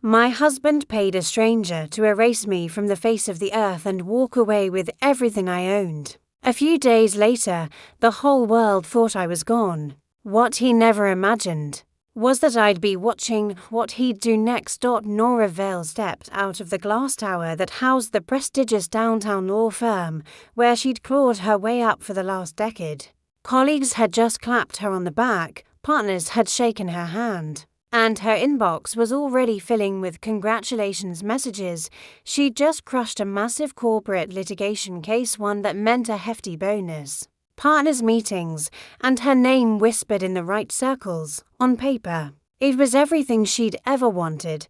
My husband paid a stranger to erase me from the face of the earth and walk away with everything I owned. A few days later, the whole world thought I was gone. What he never imagined was that I'd be watching what he'd do next. Nora Vale stepped out of the glass tower that housed the prestigious downtown law firm where she'd clawed her way up for the last decade. Colleagues had just clapped her on the back, partners had shaken her hand, and her inbox was already filling with congratulations messages. She'd just crushed a massive corporate litigation case, one that meant a hefty bonus, partners meetings, and her name whispered in the right circles. On paper, it was everything she'd ever wanted,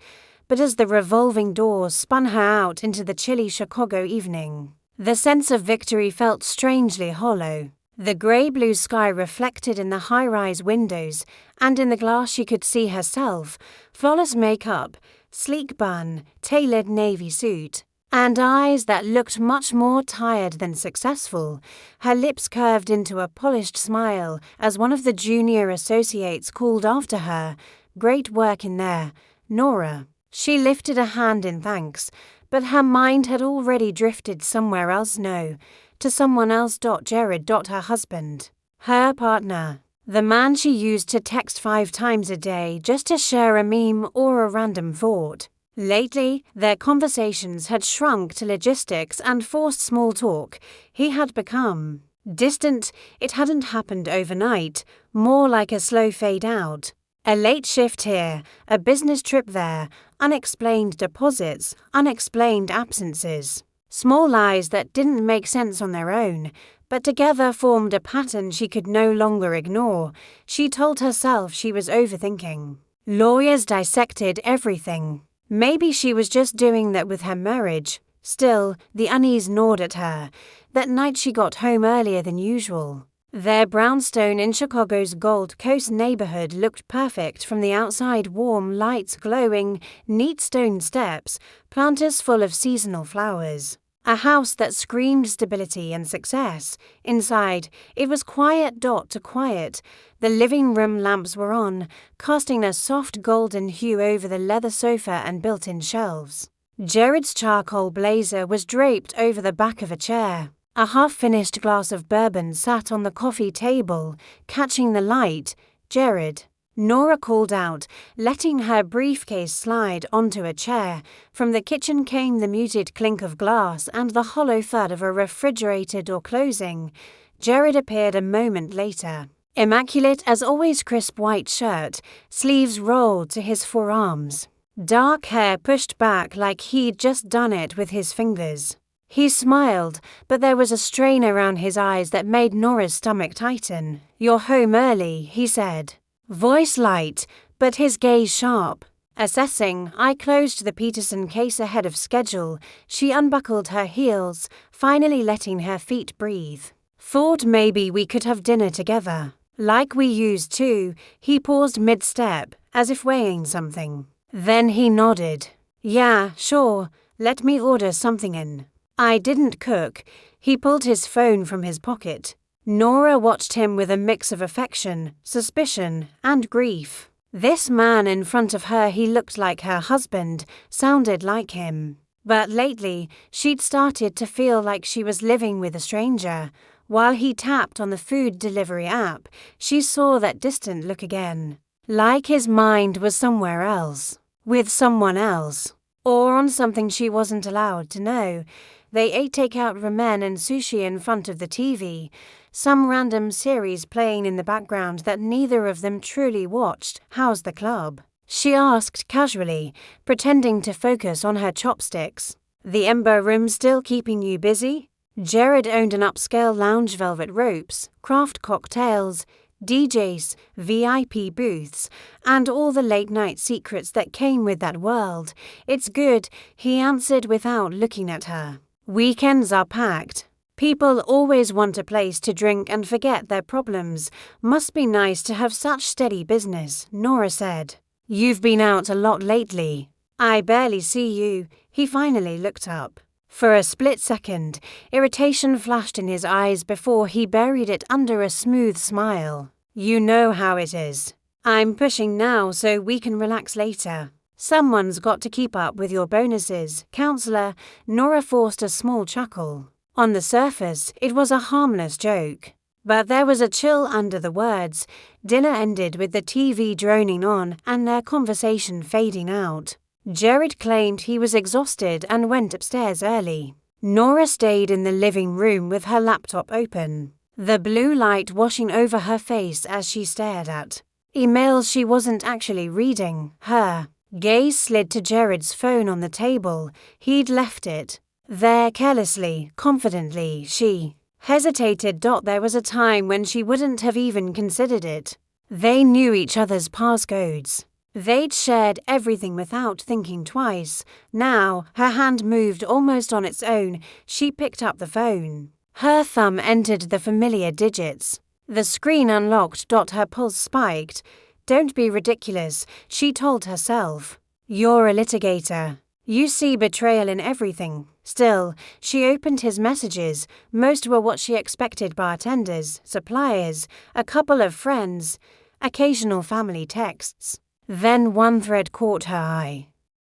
but as the revolving doors spun her out into the chilly Chicago evening, the sense of victory felt strangely hollow. The grey-blue sky reflected in the high-rise windows, and in the glass she could see herself, flawless makeup, sleek bun, tailored navy suit, and eyes that looked much more tired than successful. Her lips curved into a polished smile as one of the junior associates called after her, "Great work in there, Nora." She lifted a hand in thanks, but her mind had already drifted somewhere else. No, to someone else. Jared, her husband. Her partner. The man she used to text 5 times a day just to share a meme or a random thought. Lately, their conversations had shrunk to logistics and forced small talk. He had become distant. It hadn't happened overnight, more like a slow fade out. A late shift here, a business trip there, unexplained deposits, unexplained absences. Small lies that didn't make sense on their own, but together formed a pattern she could no longer ignore. She told herself she was overthinking. Lawyers dissected everything. Maybe she was just doing that with her marriage. Still, the unease gnawed at her. That night she got home earlier than usual. Their brownstone in Chicago's Gold Coast neighborhood looked perfect from the outside, warm lights glowing, neat stone steps, planters full of seasonal flowers. A house that screamed stability and success. Inside, it was quiet. To quiet. The living room lamps were on, casting a soft golden hue over the leather sofa and built-in shelves. Jared's charcoal blazer was draped over the back of a chair. A half-finished glass of bourbon sat on the coffee table, catching the light. "Jared," Nora called out, letting her briefcase slide onto a chair. From the kitchen came the muted clink of glass and the hollow thud of a refrigerator door closing. Jared appeared a moment later. Immaculate as always, crisp white shirt, sleeves rolled to his forearms. Dark hair pushed back like he'd just done it with his fingers. He smiled, but there was a strain around his eyes that made Nora's stomach tighten. "You're home early," he said. Voice light, but his gaze sharp. Assessing, I closed the Peterson case ahead of schedule. She unbuckled her heels, finally letting her feet breathe. "Thought maybe we could have dinner together. Like we used to." He paused mid-step, as if weighing something. Then he nodded. "Yeah, sure. Let me order something in." I didn't cook. He pulled his phone from his pocket. Nora watched him with a mix of affection, suspicion, and grief. This man in front of her, he looked like her husband, sounded like him. But lately, she'd started to feel like she was living with a stranger. While he tapped on the food delivery app, she saw that distant look again. Like his mind was somewhere else, with someone else, or on something she wasn't allowed to know. They ate takeout ramen and sushi in front of the TV, some random series playing in the background that neither of them truly watched. "How's the club?" she asked casually, pretending to focus on her chopsticks. "The Ember Room still keeping you busy?" Jared owned an upscale lounge, velvet ropes, craft cocktails, DJs, VIP booths, and all the late-night secrets that came with that world. "It's good," he answered without looking at her. "Weekends are packed. People always want a place to drink and forget their problems. Must be nice to have such steady business," Nora said. "You've been out a lot lately." "I barely see you." He finally looked up. For a split second, irritation flashed in his eyes before he buried it under a smooth smile. "You know how it is. I'm pushing now so we can relax later." Someone's got to keep up with your bonuses, counselor. Nora forced a small chuckle. On the surface, it was a harmless joke. But there was a chill under the words. Dinner ended with the TV droning on and their conversation fading out. Jared claimed he was exhausted and went upstairs early. Nora stayed in the living room with her laptop open, the blue light washing over her face as she stared at emails she wasn't actually reading. Her gaze slid to Jared's phone on the table. He'd left it there carelessly, confidently. She hesitated. There was a time when she wouldn't have even considered it. They knew each other's passcodes. They'd shared everything without thinking twice. Now, her hand moved almost on its own. She picked up the phone. Her thumb entered the familiar digits. The screen unlocked. Her pulse spiked. Don't be ridiculous, she told herself. You're a litigator. You see betrayal in everything. Still, she opened his messages. Most were what she expected: bartenders, suppliers, a couple of friends, occasional family texts. Then one thread caught her eye.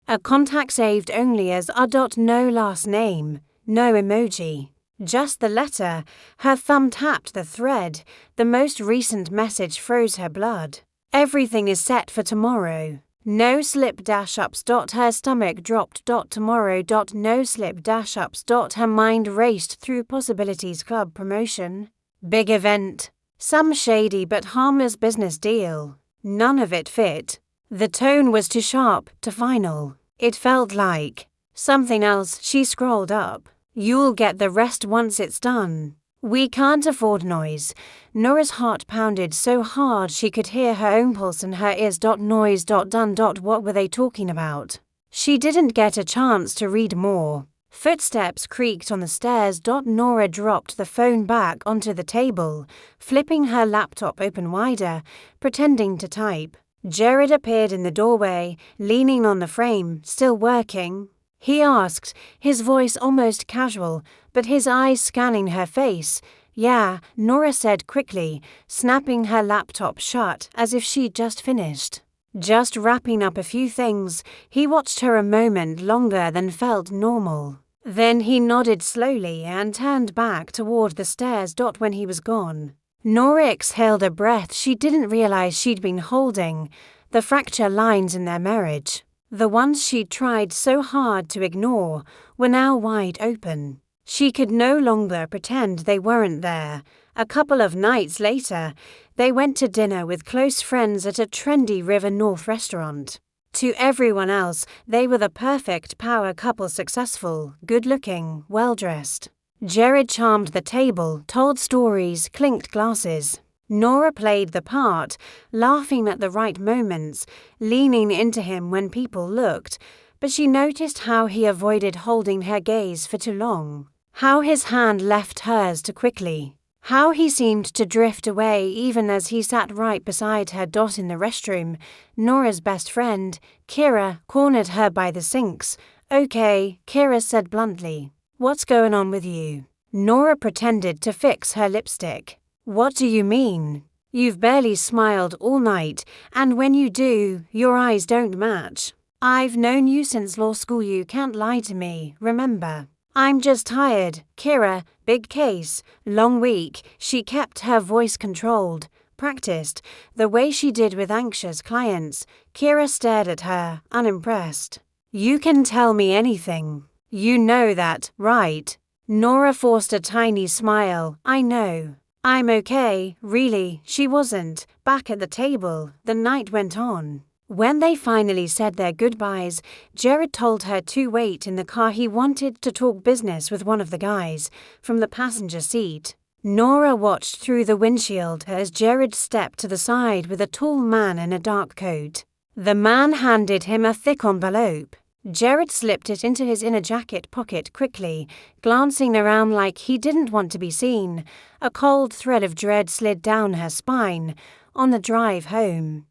A contact saved only as a. No last name, no emoji, just the letter. Her thumb tapped the thread. The most recent message froze her blood. Everything is set for tomorrow. No slip-ups. Her stomach dropped. Tomorrow. No slip-ups. Her mind raced through possibilities: club promotion, big event, some shady but harmless business deal. None of it fit. The tone was too sharp, too final. It felt like something else. She scrolled up. You'll get the rest once it's done. We can't afford noise. Nora's heart pounded so hard she could hear her own pulse in her ears. Noise. Done. What were they talking about? She didn't get a chance to read more. Footsteps creaked on the stairs. Nora dropped the phone back onto the table, flipping her laptop open wider, pretending to type. Jared appeared in the doorway, leaning on the frame, still working. He asked, his voice almost casual, but his eyes scanning her face. Yeah, Nora said quickly, snapping her laptop shut as if she'd just finished. Just wrapping up a few things. He watched her a moment longer than felt normal. Then he nodded slowly and turned back toward the stairs. When he was gone, Nora exhaled a breath she didn't realize she'd been holding. The fracture lines in their marriage, the ones she'd tried so hard to ignore, were now wide open. She could no longer pretend they weren't there. A couple of nights later, they went to dinner with close friends at a trendy River North restaurant. To everyone else, they were the perfect power couple: successful, good-looking, well-dressed. Jared charmed the table, told stories, clinked glasses. Nora played the part, laughing at the right moments, leaning into him when people looked, but she noticed how he avoided holding her gaze for too long, how his hand left hers too quickly, how he seemed to drift away even as he sat right beside her. In the restroom, Nora's best friend, Kira, cornered her by the sinks. Okay, Kira said bluntly. What's going on with you? Nora pretended to fix her lipstick. What do you mean? You've barely smiled all night, and when you do, your eyes don't match. I've known you since law school. You can't lie to me, remember? I'm just tired. Kira, big case, long week. She kept her voice controlled, practiced, the way she did with anxious clients. Kira stared at her, unimpressed. You can tell me anything. You know that, right? Nora forced a tiny smile. I know. I'm okay, really. She wasn't. Back at the table, the night went on. When they finally said their goodbyes, Jared told her to wait in the car. He wanted to talk business with one of the guys from the passenger seat. Nora watched through the windshield as Jared stepped to the side with a tall man in a dark coat. The man handed him a thick envelope. Jared slipped it into his inner jacket pocket quickly, glancing around like he didn't want to be seen. A cold thread of dread slid down her spine. On the drive home,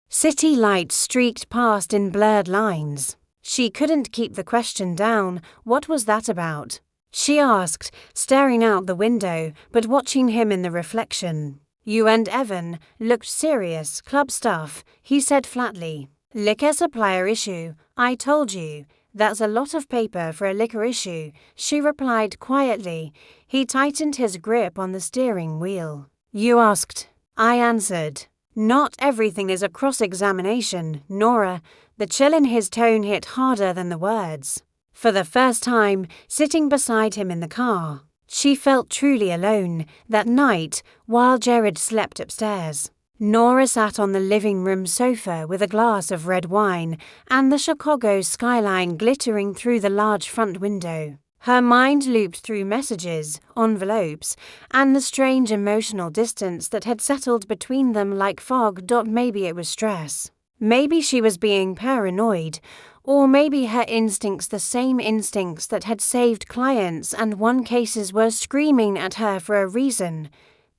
city lights streaked past in blurred lines. She couldn't keep the question down. What was that about? She asked, staring out the window, but watching him in the reflection. You and Evan looked serious. Club stuff, he said flatly. Liquor supplier issue. I told you. That's a lot of paper for a liquor issue, she replied quietly. He tightened his grip on the steering wheel. You asked. I answered. Not everything is a cross-examination, Nora. The chill in his tone hit harder than the words. For the first time, sitting beside him in the car, she felt truly alone that night while Jared slept upstairs. Nora sat on the living room sofa with a glass of red wine and the Chicago skyline glittering through the large front window. Her mind looped through messages, envelopes, and the strange emotional distance that had settled between them like fog. Maybe it was stress. Maybe she was being paranoid, or maybe her instincts, the same instincts that had saved clients and won cases, were screaming at her for a reason.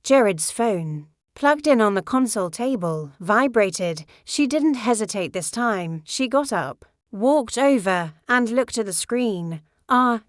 Jared's phone, plugged in on the console table, vibrated. She didn't hesitate this time. She got up, walked over, and looked at the screen.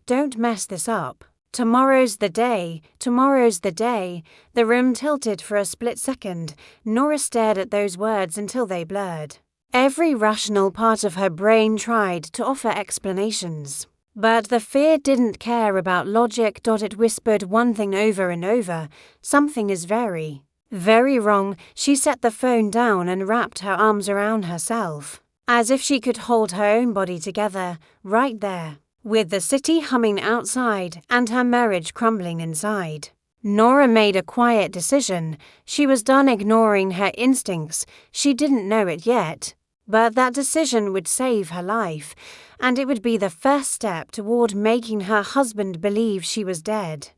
Don't mess this up. Tomorrow's the day. Tomorrow's the day. The room tilted for a split second. Nora stared at those words until they blurred. Every rational part of her brain tried to offer explanations. But the fear didn't care about logic. It whispered one thing over and over. Something is very, very wrong. She set the phone down and wrapped her arms around herself, as if she could hold her own body together, right there, with the city humming outside and her marriage crumbling inside. Nora made a quiet decision. She was done ignoring her instincts. She didn't know it yet, but that decision would save her life, and it would be the first step toward making her husband believe she was dead.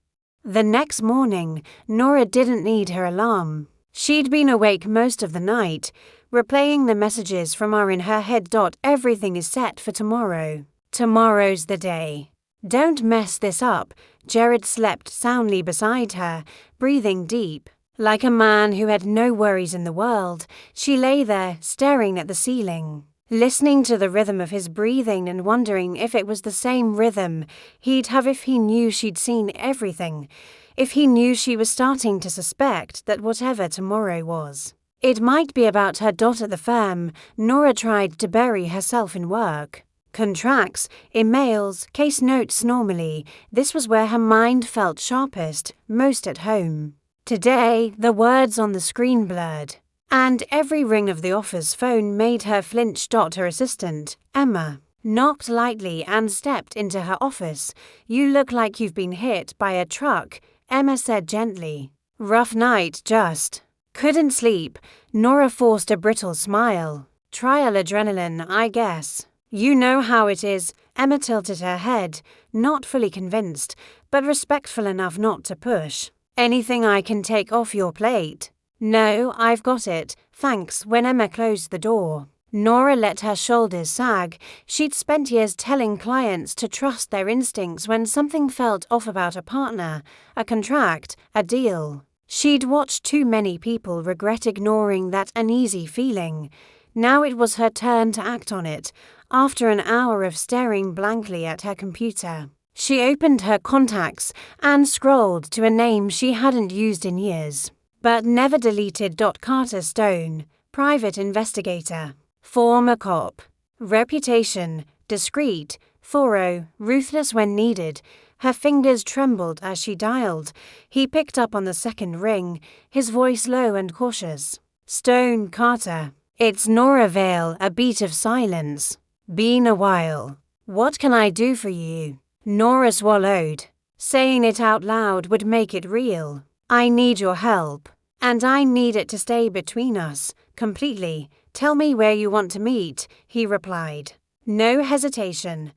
The next morning, Nora didn't need her alarm. She'd been awake most of the night, replaying the messages from in her head. Everything is set for tomorrow. Tomorrow's the day. Don't mess this up. Jared slept soundly beside her, breathing deep. Like a man who had no worries in the world, she lay there, staring at the ceiling, listening to the rhythm of his breathing and wondering if it was the same rhythm he'd have if he knew she'd seen everything, if he knew she was starting to suspect that whatever tomorrow was, it might be about her. At the firm, Nora tried to bury herself in work. Contracts, emails, case notes. Normally, this was where her mind felt sharpest, most at home. Today, the words on the screen blurred, and every ring of the office phone made her flinch. Her assistant, Emma, knocked lightly and stepped into her office. You look like you've been hit by a truck, Emma said gently. Rough night, just. Couldn't sleep. Nora forced a brittle smile. Trial adrenaline, I guess. You know how it is. Emma tilted her head, not fully convinced, but respectful enough not to push. Anything I can take off your plate? No, I've got it, thanks. When Emma closed the door, Nora let her shoulders sag. She'd spent years telling clients to trust their instincts when something felt off about a partner, a contract, a deal. She'd watched too many people regret ignoring that uneasy feeling. Now it was her turn to act on it. After an hour of staring blankly at her computer, she opened her contacts and scrolled to a name she hadn't used in years, but never deleted. Carter Stone, private investigator, former cop. Reputation, discreet, thorough, ruthless when needed. Her fingers trembled as she dialed. He picked up on the second ring, his voice low and cautious. Stone, Carter. It's Nora Vale. A beat of silence. Been a while. What can I do for you? Nora swallowed. Saying it out loud would make it real. I need your help. And I need it to stay between us, completely. Tell me where you want to meet, he replied. No hesitation.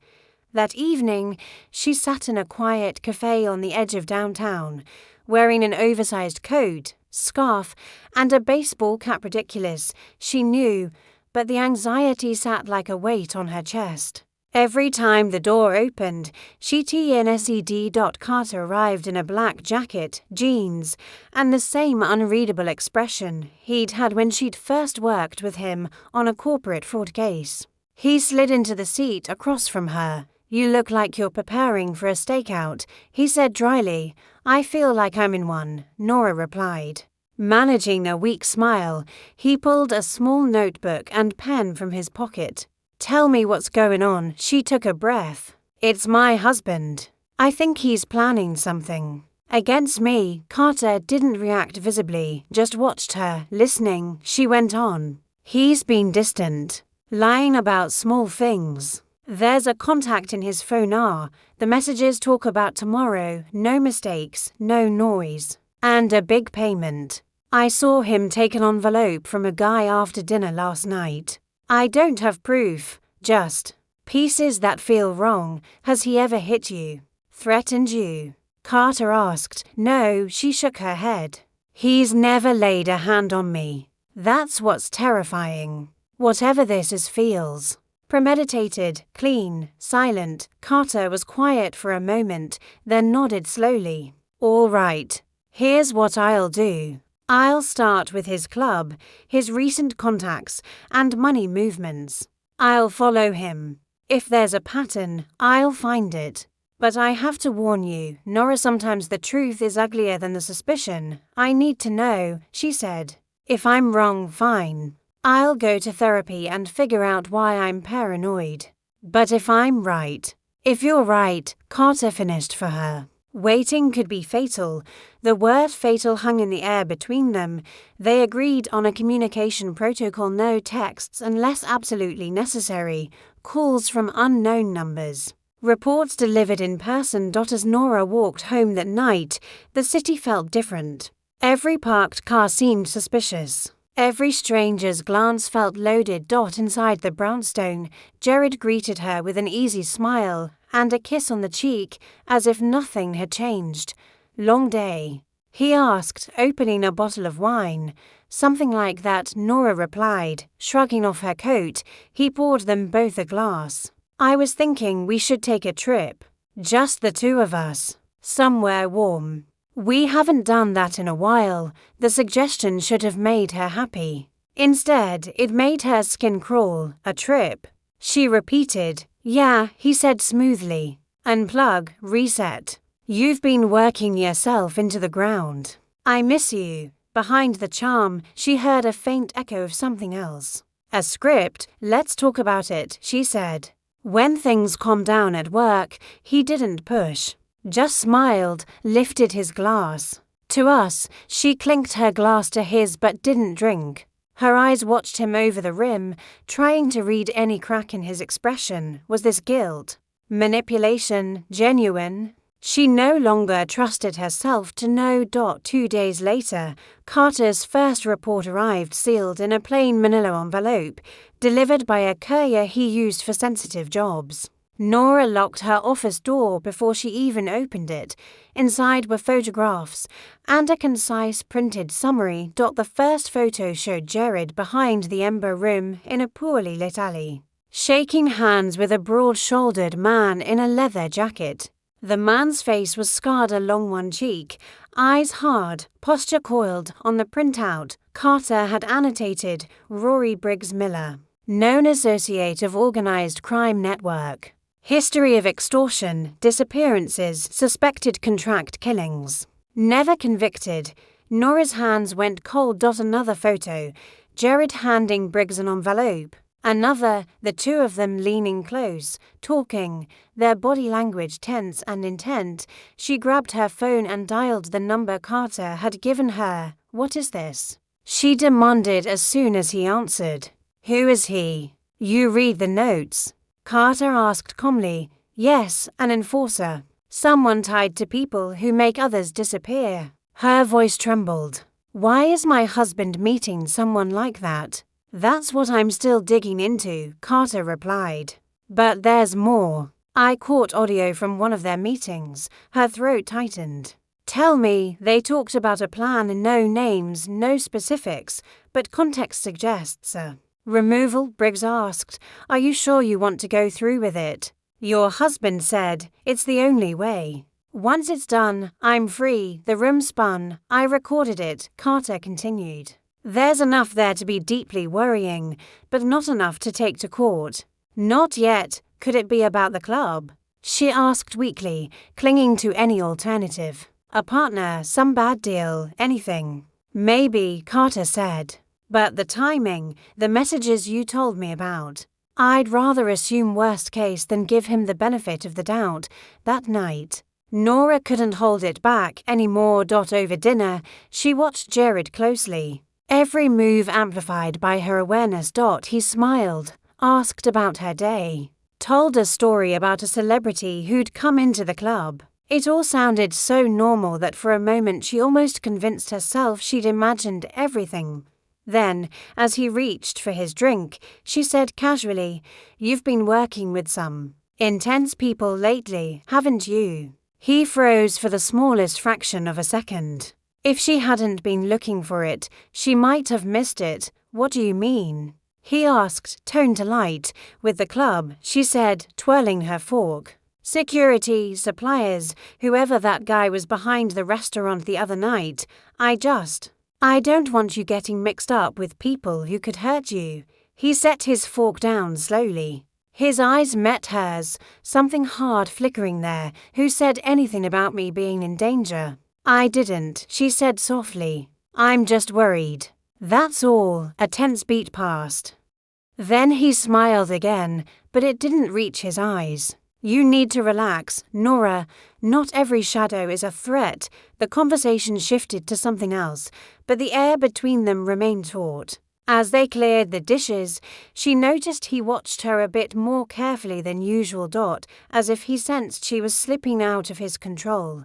That evening, she sat in a quiet cafe on the edge of downtown, wearing an oversized coat, scarf, and a baseball cap. Ridiculous, she knew, but the anxiety sat like a weight on her chest. Every time the door opened, she TNSED. Carter arrived in a black jacket, jeans, and the same unreadable expression he'd had when she'd first worked with him on a corporate fraud case. He slid into the seat across from her. You look like you're preparing for a stakeout, he said dryly. I feel like I'm in one, Nora replied. Managing a weak smile, he pulled a small notebook and pen from his pocket. "Tell me what's going on." She took a breath. "It's my husband. I think he's planning something against me." Carter didn't react visibly, just watched her, listening. She went on. "He's been distant, lying about small things. There's a contact in his phone. The messages talk about tomorrow, no mistakes, no noise, and a big payment. I saw him take an envelope from a guy after dinner last night. I don't have proof, just pieces that feel wrong. Has he ever hit you? Threatened you?" Carter asked. "No," she shook her head. "He's never laid a hand on me. That's what's terrifying. Whatever this is feels premeditated, clean, silent." Carter was quiet for a moment, then nodded slowly. "All right. Here's what I'll do. I'll start with his club, his recent contacts, and money movements. I'll follow him. If there's a pattern, I'll find it. But I have to warn you, Nora, sometimes the truth is uglier than the suspicion. I need to know," she said. "If I'm wrong, fine. I'll go to therapy and figure out why I'm paranoid. But if I'm right, if you're right," Carter finished for her. Waiting could be fatal. The word fatal hung in the air between them. They agreed on a communication protocol: no texts unless absolutely necessary, calls from unknown numbers, reports delivered in person. As Nora walked home that night, the city felt different. Every parked car seemed suspicious. Every stranger's glance felt loaded. Inside the brownstone, Jared greeted her with an easy smile and a kiss on the cheek, as if nothing had changed. "Long day?" he asked, opening a bottle of wine. "Something like that," Nora replied, shrugging off her coat. He poured them both a glass. "I was thinking we should take a trip. Just the two of us. Somewhere warm. We haven't done that in a while." The suggestion should have made her happy. Instead, it made her skin crawl. "A trip?" she repeated. "Yeah," he said smoothly. "Unplug, reset. You've been working yourself into the ground. I miss you." Behind the charm, she heard a faint echo of something else. "A script? Let's talk about it," she said. When things calmed down at work, he didn't push. Just smiled, lifted his glass. "To us." She clinked her glass to his but didn't drink. Her eyes watched him over the rim, trying to read any crack in his expression. Was this guilt? Manipulation? Genuine? She no longer trusted herself to know. 2 days later, Carter's first report arrived, sealed in a plain manila envelope, delivered by a courier he used for sensitive jobs. Nora locked her office door before she even opened it. Inside were photographs and a concise printed summary. The first photo showed Jared behind the ember room in a poorly lit alley, shaking hands with a broad-shouldered man in a leather jacket. The man's face was scarred along one cheek, eyes hard, posture coiled. On the printout, Carter had annotated Rory Briggs Miller, known associate of organized crime network. History of extortion, disappearances, suspected contract killings. Never convicted. Nora's hands went cold. Another photo, Jared handing Briggs an envelope. Another, the two of them leaning close, talking, their body language tense and intent. She grabbed her phone and dialed the number Carter had given her. "What is this?" she demanded as soon as he answered. "Who is he?" "You read the notes?" Carter asked calmly. "Yes, an enforcer. Someone tied to people who make others disappear." Her voice trembled. "Why is my husband meeting someone like that?" "That's what I'm still digging into," Carter replied. "But there's more. I caught audio from one of their meetings." Her throat tightened. "Tell me." "They talked about a plan, no names, no specifics, but context suggests removal." Briggs asked, "Are you sure you want to go through with it?" "Your husband said it's the only way. Once it's done, I'm free." The room spun. "I recorded it," Carter continued. "There's enough there to be deeply worrying, but not enough to take to court." "Not yet." "Could it be about the club?" she asked weakly, clinging to any alternative. "A partner, some bad deal, anything." Maybe, Carter said. But the timing, the messages you told me about. I'd rather assume worst case than give him the benefit of the doubt. That night, Nora couldn't hold it back anymore. Over dinner, she watched Jared closely. Every move amplified by her awareness. He smiled, asked about her day, told a story about a celebrity who'd come into the club. It all sounded so normal that for a moment she almost convinced herself she'd imagined everything. Then, as he reached for his drink, she said casually, "You've been working with some intense people lately, haven't you?" He froze for the smallest fraction of a second. If she hadn't been looking for it, she might have missed it. "What do you mean?" he asked, tone to light. "With the club," she said, twirling her fork. "Security, suppliers, whoever that guy was behind the restaurant the other night. I don't want you getting mixed up with people who could hurt you." He set his fork down slowly. His eyes met hers, something hard flickering there. "Who said anything about me being in danger?" "I didn't," she said softly. "I'm just worried. That's all." A tense beat passed. Then he smiled again, but it didn't reach his eyes. "You need to relax, Nora. Not every shadow is a threat." The conversation shifted to something else, but the air between them remained taut. As they cleared the dishes, she noticed he watched her a bit more carefully than usual. As if he sensed she was slipping out of his control.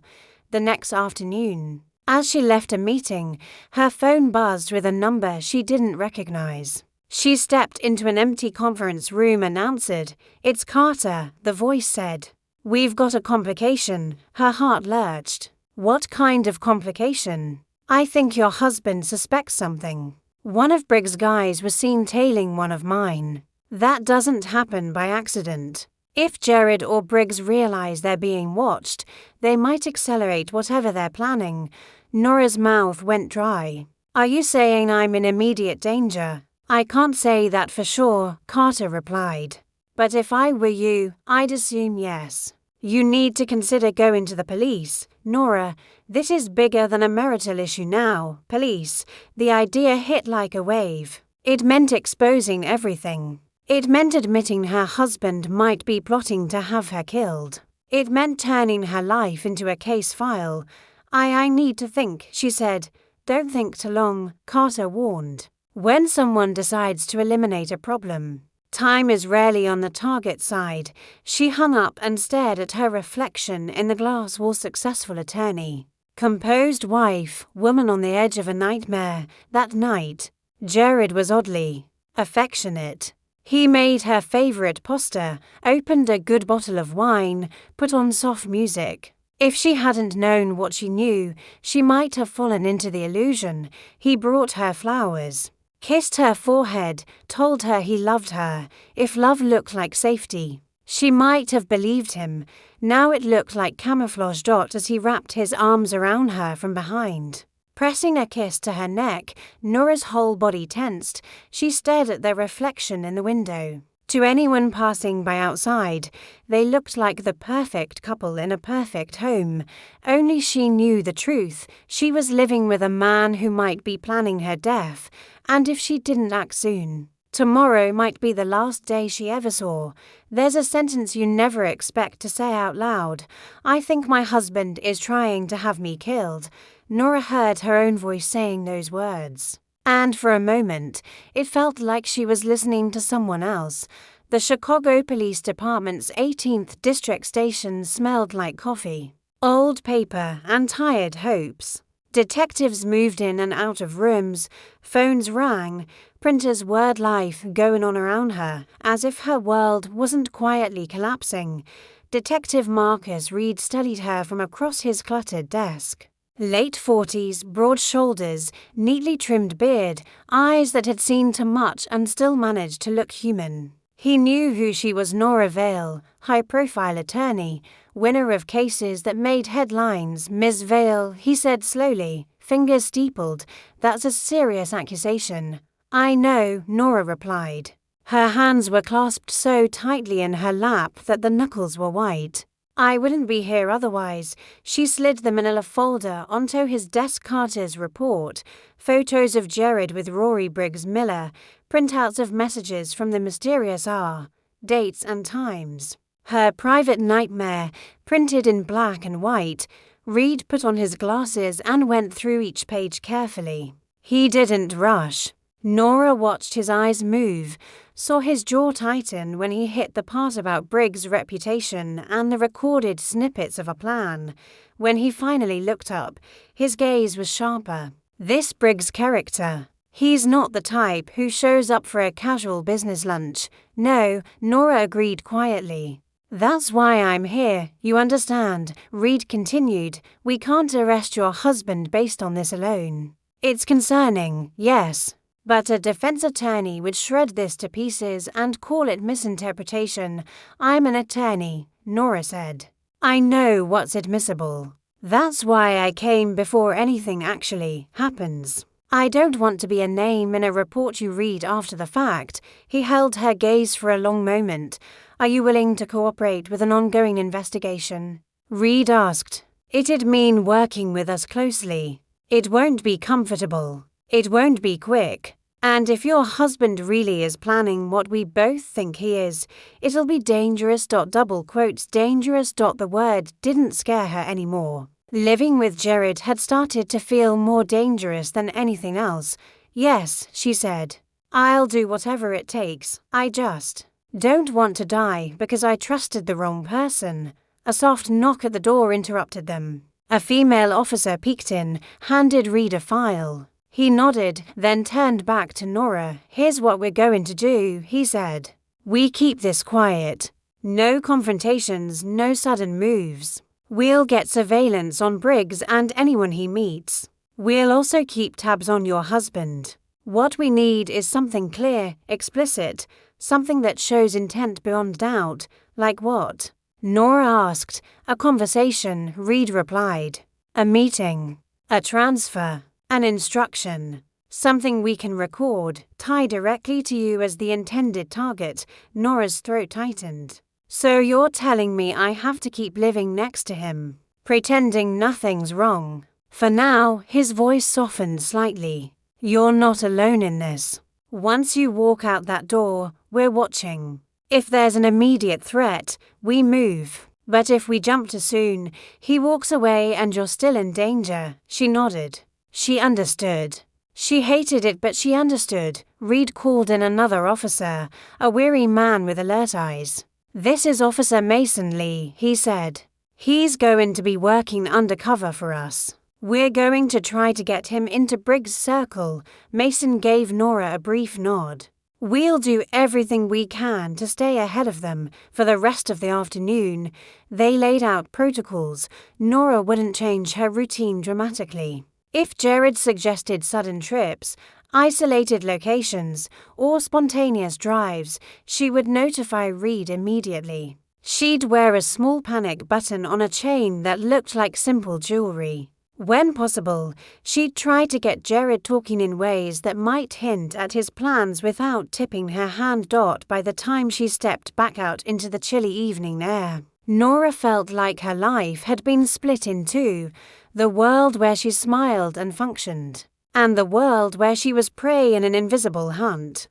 The next afternoon, as she left a meeting, her phone buzzed with a number she didn't recognize. She stepped into an empty conference room and answered. "It's Carter," the voice said. "We've got a complication." Her heart lurched. "What kind of complication?" "I think your husband suspects something. One of Briggs' guys was seen tailing one of mine. That doesn't happen by accident. If Jared or Briggs realize they're being watched, they might accelerate whatever they're planning." Nora's mouth went dry. "Are you saying I'm in immediate danger?" "I can't say that for sure," Carter replied. "But if I were you, I'd assume yes. You need to consider going to the police. Nora, this is bigger than a marital issue now." Police. The idea hit like a wave. It meant exposing everything. It meant admitting her husband might be plotting to have her killed. It meant turning her life into a case file. I need to think," she said. "Don't think too long," Carter warned. When someone decides to eliminate a problem, time is rarely on the target side. She hung up and stared at her reflection in the glass wall. Successful attorney, composed wife, woman on the edge of a nightmare. That night, Jared was oddly affectionate. He made her favorite pasta, opened a good bottle of wine, put on soft music. If she hadn't known what she knew, she might have fallen into the illusion. He brought her flowers, kissed her forehead, told her he loved her. If love looked like safety, she might have believed him. Now it looked like camouflage. As he wrapped his arms around her from behind, pressing a kiss to her neck, Nora's whole body tensed. She stared at their reflection in the window. To anyone passing by outside, they looked like the perfect couple in a perfect home. Only she knew the truth. She was living with a man who might be planning her death, and if she didn't act soon, tomorrow might be the last day she ever saw. There's a sentence you never expect to say out loud. "I think my husband is trying to have me killed." Nora heard her own voice saying those words. And for a moment, it felt like she was listening to someone else. The Chicago Police Department's 18th District station smelled like coffee, old paper, and tired hopes. Detectives moved in and out of rooms, phones rang, printers whirred life going on around her, as if her world wasn't quietly collapsing. Detective Marcus Reed studied her from across his cluttered desk. Late 40s, broad shoulders, neatly trimmed beard, eyes that had seen too much and still managed to look human. He knew who she was. Nora Vale, high-profile attorney, winner of cases that made headlines. "Ms. Vale," he said slowly, fingers steepled. "That's a serious accusation." "I know," Nora replied. Her hands were clasped so tightly in her lap that the knuckles were white. I wouldn't be here otherwise. She slid the manila folder onto his desk. Carter's report, photos of Jared with Rory Briggs Miller, printouts of messages from the mysterious hour, dates and times. Her private nightmare, printed in black and white. Reed put on his glasses and went through each page carefully. He didn't rush. Nora watched his eyes move, saw his jaw tighten when he hit the part about Briggs' reputation and the recorded snippets of a plan. When he finally looked up, his gaze was sharper. This Briggs character. He's not the type who shows up for a casual business lunch. No, Nora agreed quietly. That's why I'm here, you understand, Reed continued. We can't arrest your husband based on this alone. It's concerning, yes. But a defense attorney would shred this to pieces and call it misinterpretation. I'm an attorney, Nora said. I know what's admissible. That's why I came before anything actually happens. I don't want to be a name in a report you read after the fact. He held her gaze for a long moment. Are you willing to cooperate with an ongoing investigation? Reed asked. It'd mean working with us closely. It won't be comfortable. It won't be quick. And if your husband really is planning what we both think he is, it'll be dangerous. Double quotes dangerous. The word didn't scare her anymore. Living with Jared had started to feel more dangerous than anything else. Yes, she said. I'll do whatever it takes. I just don't want to die because I trusted the wrong person. A soft knock at the door interrupted them. A female officer peeked in, handed Reed a file. He nodded, then turned back to Nora. Here's what we're going to do, he said. We keep this quiet. No confrontations, no sudden moves. We'll get surveillance on Briggs and anyone he meets. We'll also keep tabs on your husband. What we need is something clear, explicit, something that shows intent beyond doubt. Like what? Nora asked. A conversation, Reed replied. A meeting. A transfer. An instruction. Something we can record, tie directly to you as the intended target. Nora's throat tightened. So you're telling me I have to keep living next to him, pretending nothing's wrong? For now, his voice softened slightly. You're not alone in this. Once you walk out that door, we're watching. If there's an immediate threat, we move. But if we jump too soon, he walks away and you're still in danger. She nodded. She understood. She hated it, but she understood. Reed called in another officer, a weary man with alert eyes. This is Officer Mason Lee, he said. He's going to be working undercover for us. We're going to try to get him into Briggs' circle. Mason gave Nora a brief nod. We'll do everything we can to stay ahead of them for the rest of the afternoon. They laid out protocols. Nora wouldn't change her routine dramatically. If Jared suggested sudden trips, isolated locations, or spontaneous drives, she would notify Reed immediately. She'd wear a small panic button on a chain that looked like simple jewelry. When possible, she'd try to get Jared talking in ways that might hint at his plans without tipping her hand. By the time she stepped back out into the chilly evening air, Nora felt like her life had been split in two. The world where she smiled and functioned, and the world where she was prey in an invisible hunt.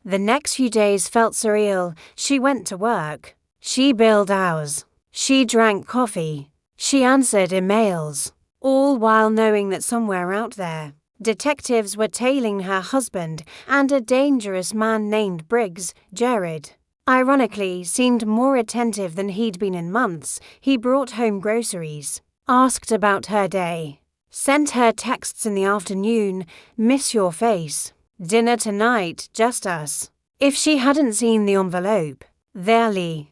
The next few days felt surreal. She went to work. She billed hours. She drank coffee. She answered emails. All while knowing that somewhere out there, detectives were tailing her husband and a dangerous man named Briggs. Jared, ironically, seemed more attentive than he'd been in months. He brought home groceries. Asked about her day. Sent her texts in the afternoon. Miss your face. Dinner tonight, just us. If she hadn't seen the envelope, the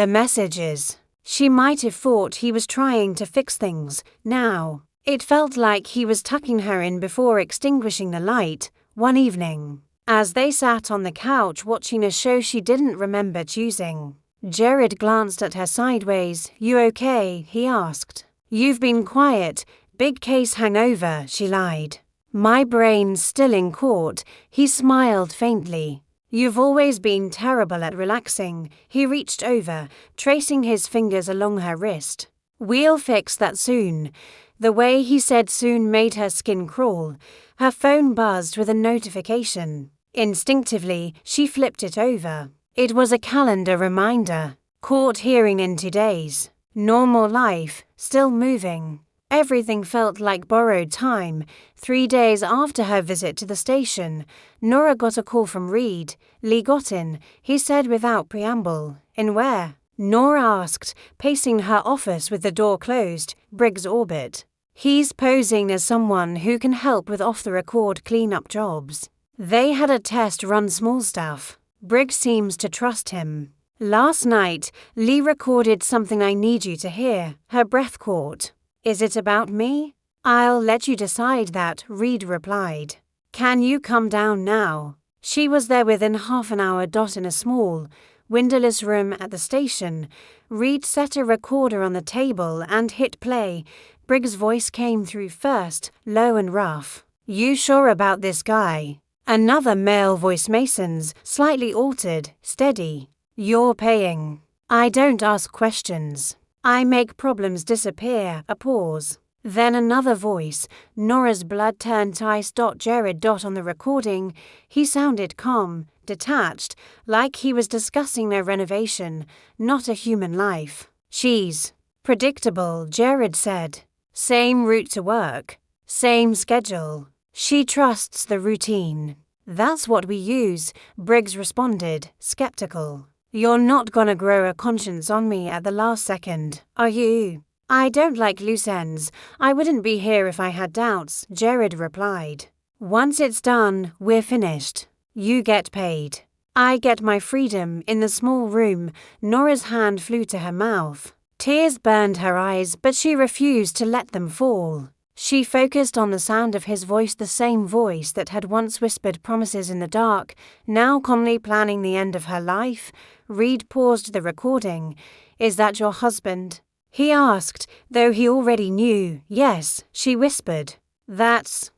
messages, she might have thought he was trying to fix things. Now, it felt like he was tucking her in before extinguishing the light. One evening, as they sat on the couch watching a show she didn't remember choosing, Jared glanced at her sideways. You okay? He asked. You've been quiet. Big case hangover, she lied. My brain's still in court. He smiled faintly. You've always been terrible at relaxing. He reached over, tracing his fingers along her wrist. We'll fix that soon. The way he said soon made her skin crawl. Her phone buzzed with a notification. Instinctively, she flipped it over. It was a calendar reminder. Caught hearing in 2 days. Normal life, still moving. Everything felt like borrowed time. 3 days after her visit to the station, Nora got a call from Reed. Lee got in, he said without preamble. In where? Nora asked, pacing her office with the door closed. Briggs' orbit. He's posing as someone who can help with off-the-record clean-up jobs. They had a test run small stuff. Briggs seems to trust him. Last night, Lee recorded something I need you to hear. Her breath caught. Is it about me? I'll let you decide that, Reed replied. Can you come down now? She was there within half an hour. In a small, windowless room at the station. Reed set a recorder on the table and hit play. Briggs' voice came through first, low and rough. You sure about this guy? Another male voice, Mason's, slightly altered, steady. You're paying. I don't ask questions. I make problems disappear. A pause. Then another voice, Nora's blood turned ice. Jared. On the recording, he sounded calm, detached, like he was discussing their renovation, not a human life. She's predictable, Jared said. Same route to work. Same schedule. She trusts the routine. That's what we use, Briggs responded, skeptical. You're not gonna grow a conscience on me at the last second, are you? I don't like loose ends. I wouldn't be here if I had doubts, Jared replied. Once it's done, we're finished. You get paid. I get my freedom. In the small room, Nora's hand flew to her mouth. Tears burned her eyes, but she refused to let them fall. She focused on the sound of his voice, the same voice that had once whispered promises in the dark, now calmly planning the end of her life. Reed paused the recording. Is that your husband? He asked, though he already knew. Yes, she whispered. That's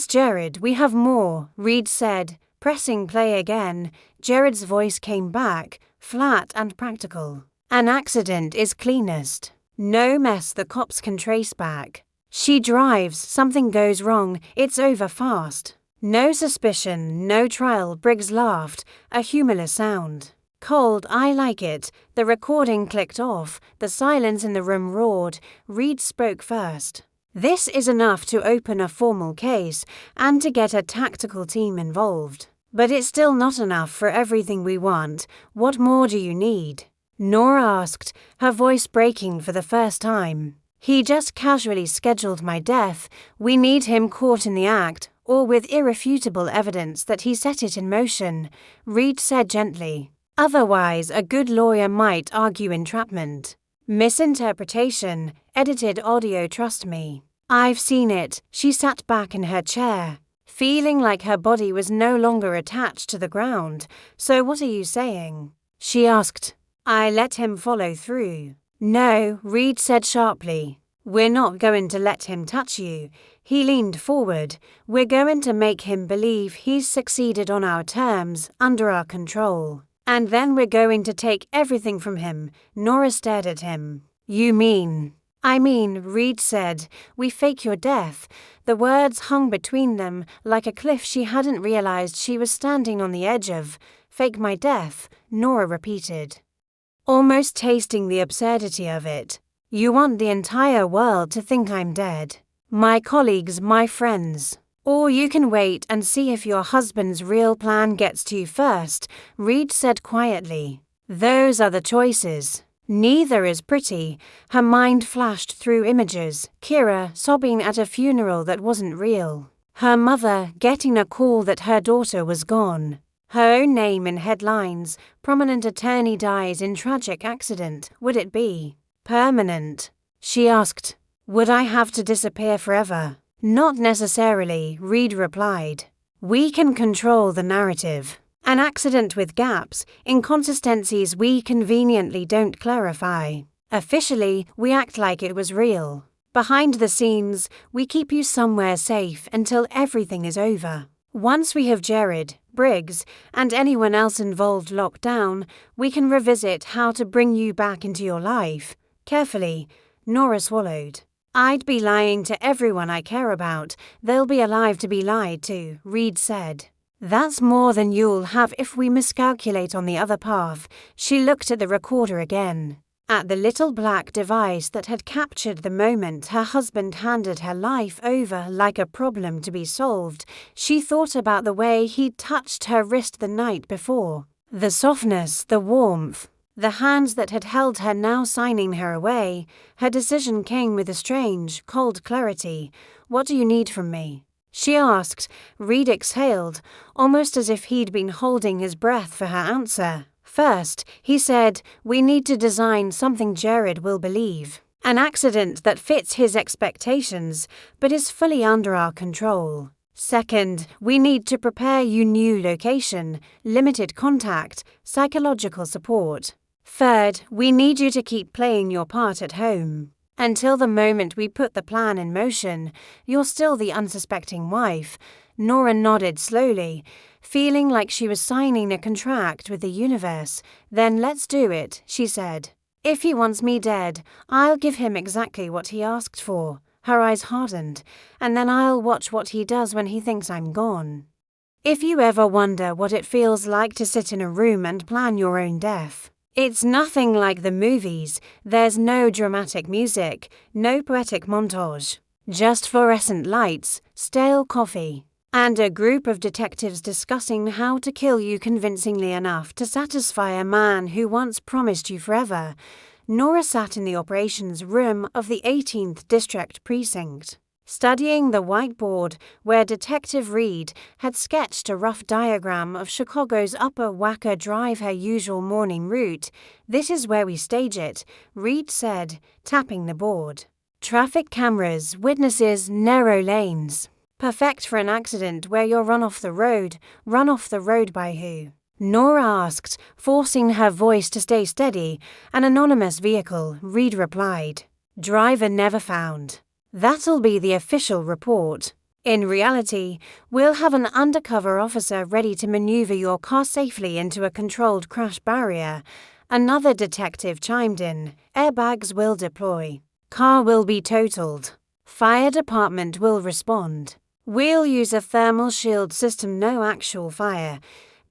Jared. We have more, Reed said, pressing play again. Jared's voice came back, flat and practical. An accident is cleanest. No mess the cops can trace back. She drives, something goes wrong, it's over fast. No suspicion, no trial. Briggs laughed, a humorless sound. Cold, I like it. The recording clicked off, the silence in the room roared. Reed spoke first. This is enough to open a formal case and to get a tactical team involved. But it's still not enough for everything we want. What more do you need? Nora asked, her voice breaking for the first time. He just casually scheduled my death. We need him caught in the act, or with irrefutable evidence that he set it in motion, Reed said gently. Otherwise, a good lawyer might argue entrapment. Misinterpretation, edited audio, trust me. I've seen it. She sat back in her chair, feeling like her body was no longer attached to the ground. So what are you saying? She asked. I let him follow through. No, Reed said sharply. We're not going to let him touch you. He leaned forward. We're going to make him believe he's succeeded on our terms, under our control. And then we're going to take everything from him. Nora stared at him. You mean? I mean, Reed said, we fake your death. The words hung between them like a cliff she hadn't realized she was standing on the edge of. Fake my death, Nora repeated, almost tasting the absurdity of it. You want the entire world to think I'm dead. My colleagues, my friends. Or you can wait and see if your husband's real plan gets to you first, Reed said quietly. Those are the choices. Neither is pretty. Her mind flashed through images. Kira sobbing at a funeral that wasn't real. Her mother getting a call that her daughter was gone. Her own name in headlines. Prominent attorney dies in tragic accident. Would it be permanent? She asked. Would I have to disappear forever? Not necessarily, Reed replied. We can control the narrative. An accident with gaps, inconsistencies we conveniently don't clarify. Officially, we act like it was real. Behind the scenes, we keep you somewhere safe until everything is over. Once we have Jared, Briggs, and anyone else involved locked down, we can revisit how to bring you back into your life. Carefully, Nora swallowed. I'd be lying to everyone I care about. They'll be alive to be lied to, Reed said. That's more than you'll have if we miscalculate on the other path. She looked at the recorder again. At the little black device that had captured the moment her husband handed her life over like a problem to be solved, she thought about the way he'd touched her wrist the night before. The softness, the warmth, the hands that had held her now signing her away. Her decision came with a strange, cold clarity. "What do you need from me?" she asked. Reed exhaled, almost as if he'd been holding his breath for her answer. First, he said, "We need to design something Jared will believe. An accident that fits his expectations, but is fully under our control. Second, we need to prepare you new location, limited contact, psychological support. Third, we need you to keep playing your part at home. Until the moment we put the plan in motion, you're still the unsuspecting wife." Nora nodded slowly, feeling like she was signing a contract with the universe. "Then let's do it," she said. "If he wants me dead, I'll give him exactly what he asked for." Her eyes hardened. "And then I'll watch what he does when he thinks I'm gone." If you ever wonder what it feels like to sit in a room and plan your own death, it's nothing like the movies. There's no dramatic music, no poetic montage, just fluorescent lights, stale coffee, and a group of detectives discussing how to kill you convincingly enough to satisfy a man who once promised you forever. Nora sat in the operations room of the 18th District Precinct, studying the whiteboard where Detective Reed had sketched a rough diagram of Chicago's Upper Wacker Drive, her usual morning route. "This is where we stage it," Reed said, tapping the board. "Traffic cameras, witnesses, narrow lanes. Perfect for an accident where you're run off the road." "Run off the road by who?" Nora asked, forcing her voice to stay steady. "An anonymous vehicle," Reed replied. "Driver never found." "That'll be the official report. In reality, we'll have an undercover officer ready to maneuver your car safely into a controlled crash barrier." Another detective chimed in. "Airbags will deploy. Car will be totaled. Fire department will respond. We'll use a thermal shield system, no actual fire,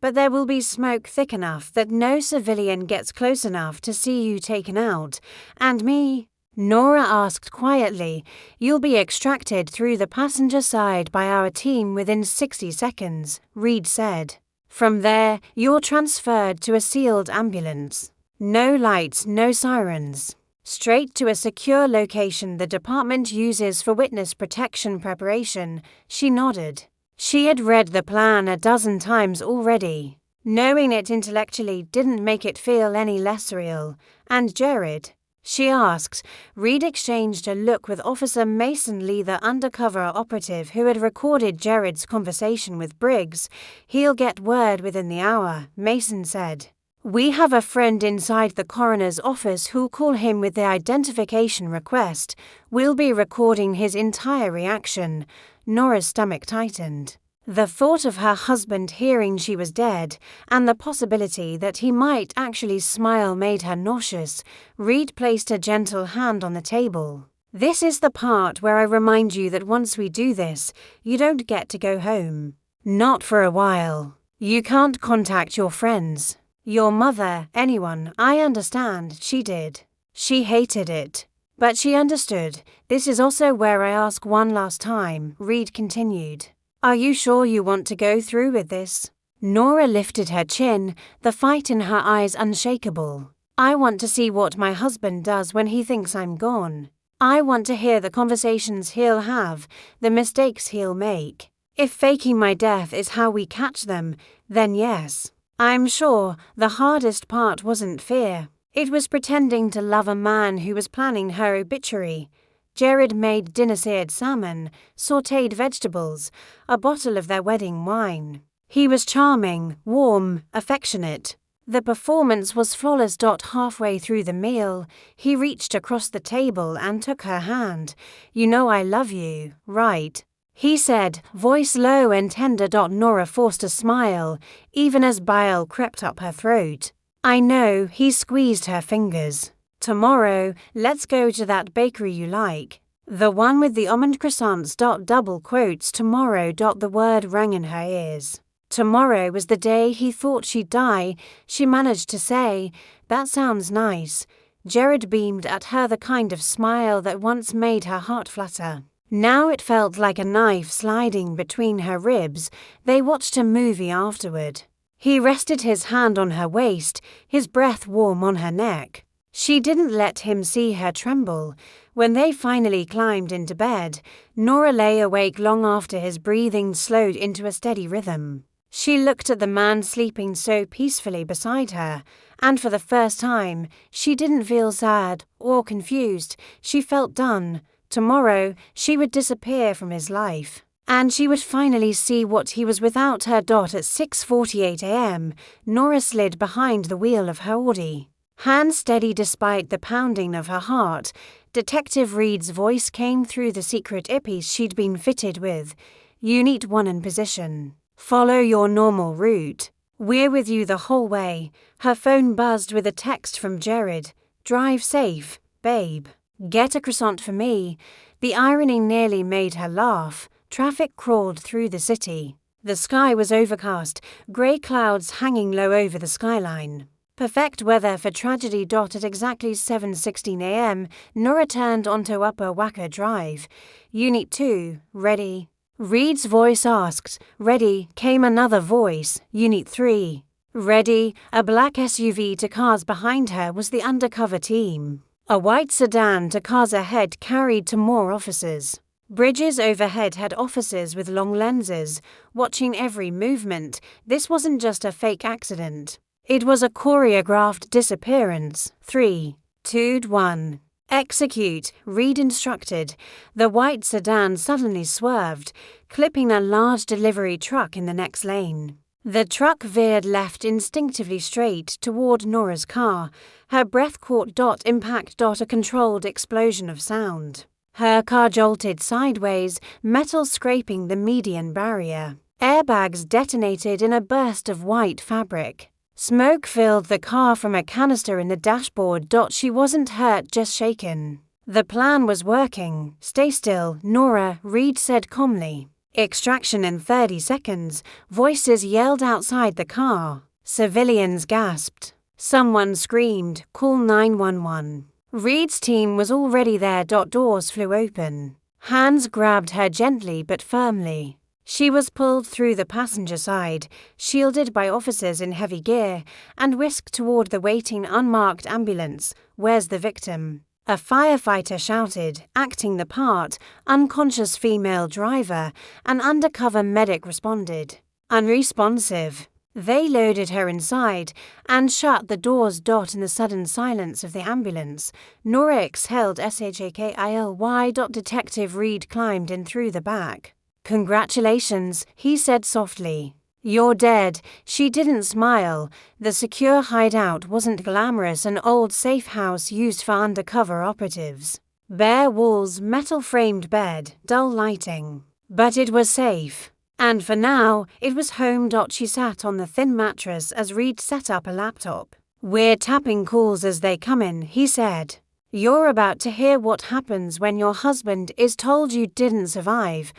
but there will be smoke thick enough that no civilian gets close enough to see you taken out. And me?" Nora asked quietly. "You'll be extracted through the passenger side by our team within 60 seconds, Reed said. "From there, you're transferred to a sealed ambulance. No lights, no sirens. Straight to a secure location the department uses for witness protection preparation." She nodded. She had read the plan a dozen times already. Knowing it intellectually didn't make it feel any less real. "And Jared?" she asked. Reed exchanged a look with Officer Mason Lee, the undercover operative who had recorded Jared's conversation with Briggs. "He'll get word within the hour," Mason said. "We have a friend inside the coroner's office who'll call him with the identification request. We'll be recording his entire reaction." Nora's stomach tightened. The thought of her husband hearing she was dead, and the possibility that he might actually smile, made her nauseous. Reed placed a gentle hand on the table. "This is the part where I remind you that once we do this, you don't get to go home. Not for a while. You can't contact your friends, your mother, anyone." "I understand." She did. She hated it. But she understood. "This is also where I ask one last time," Reed continued. "Are you sure you want to go through with this?" Nora lifted her chin, the fight in her eyes unshakable. "I want to see what my husband does when he thinks I'm gone. I want to hear the conversations he'll have, the mistakes he'll make. If faking my death is how we catch them, then yes. I'm sure the hardest part wasn't fear. It was pretending to love a man who was planning her obituary. Jared made dinner-seared salmon, sautéed vegetables, a bottle of their wedding wine. He was charming, warm, affectionate. The performance was flawless. Halfway through the meal, he reached across the table and took her hand. "You know I love you, right?" he said, voice low and tender. Nora forced a smile, even as bile crept up her throat. I know, he squeezed her fingers. Tomorrow, let's go to that bakery you like. The one with the almond croissants. Double quotes tomorrow. The word rang in her ears. Tomorrow was the day he thought she'd die. She managed to say, that sounds nice. Jared beamed at her, the kind of smile that once made her heart flutter. Now it felt like a knife sliding between her ribs. They watched a movie afterward. He rested his hand on her waist, his breath warm on her neck. She didn't let him see her tremble. When they finally climbed into bed, Nora lay awake long after his breathing slowed into a steady rhythm. She looked at the man sleeping so peacefully beside her, and for the first time, she didn't feel sad or confused. She felt done. Tomorrow, she would disappear from his life, and she would finally see what he was without her. At 6:48 a.m., Nora slid behind the wheel of her Audi. Hands steady despite the pounding of her heart, Detective Reed's voice came through the secret earpiece she'd been fitted with. Unit 1 in position. Follow your normal route. We're with you the whole way. Her phone buzzed with a text from Jared. Drive safe, babe. Get a croissant for me. The irony nearly made her laugh. Traffic crawled through the city. The sky was overcast, grey clouds hanging low over the skyline. Perfect weather for tragedy. At exactly 7:16 a.m., Nora turned onto Upper Wacker Drive. Unit 2, ready? Reed's voice asked. Ready, came another voice. Unit 3. Ready, a black SUV to cars behind her was the undercover team. A white sedan to cars ahead carried to more officers. Bridges overhead had officers with long lenses, watching every movement. This wasn't just a fake accident. It was a choreographed disappearance. 3, 2, 1. Execute, Reed instructed. The white sedan suddenly swerved, clipping a large delivery truck in the next lane. The truck veered left instinctively straight toward Nora's car. Her breath caught. Impact. A controlled explosion of sound. Her car jolted sideways, metal scraping the median barrier. Airbags detonated in a burst of white fabric. Smoke filled the car from a canister in the dashboard. She wasn't hurt, just shaken. The plan was working. Stay still, Nora, Reed said calmly. Extraction in 30 seconds. Voices yelled outside the car. Civilians gasped. Someone screamed, call 911. Reed's team was already there. Doors flew open. Hands grabbed her gently but firmly. She was pulled through the passenger side, shielded by officers in heavy gear, and whisked toward the waiting unmarked ambulance. Where's the victim? A firefighter shouted, acting the part. Unconscious female driver. An undercover medic responded. Unresponsive. They loaded her inside and shut the doors. In the sudden silence of the ambulance, Nora exhaled. SHAKILY. Detective Reed climbed in through the back. Congratulations, he said softly. You're dead. She didn't smile. The secure hideout wasn't glamorous, an old safe house used for undercover operatives. Bare walls, metal-framed bed, dull lighting. But it was safe. And for now, it was home. She sat on the thin mattress as Reed set up a laptop. We're tapping calls as they come in, he said. You're about to hear what happens when your husband is told you didn't survive.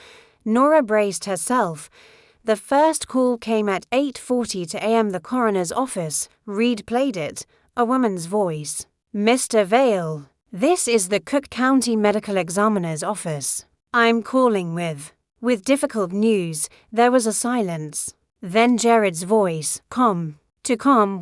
Nora braced herself. The first call came at 8:40 a.m. The coroner's office. Reed played it. A woman's voice. Mr. Vale, this is the Cook County Medical Examiner's office. I'm calling with difficult news. There was a silence. Then Jared's voice. Com.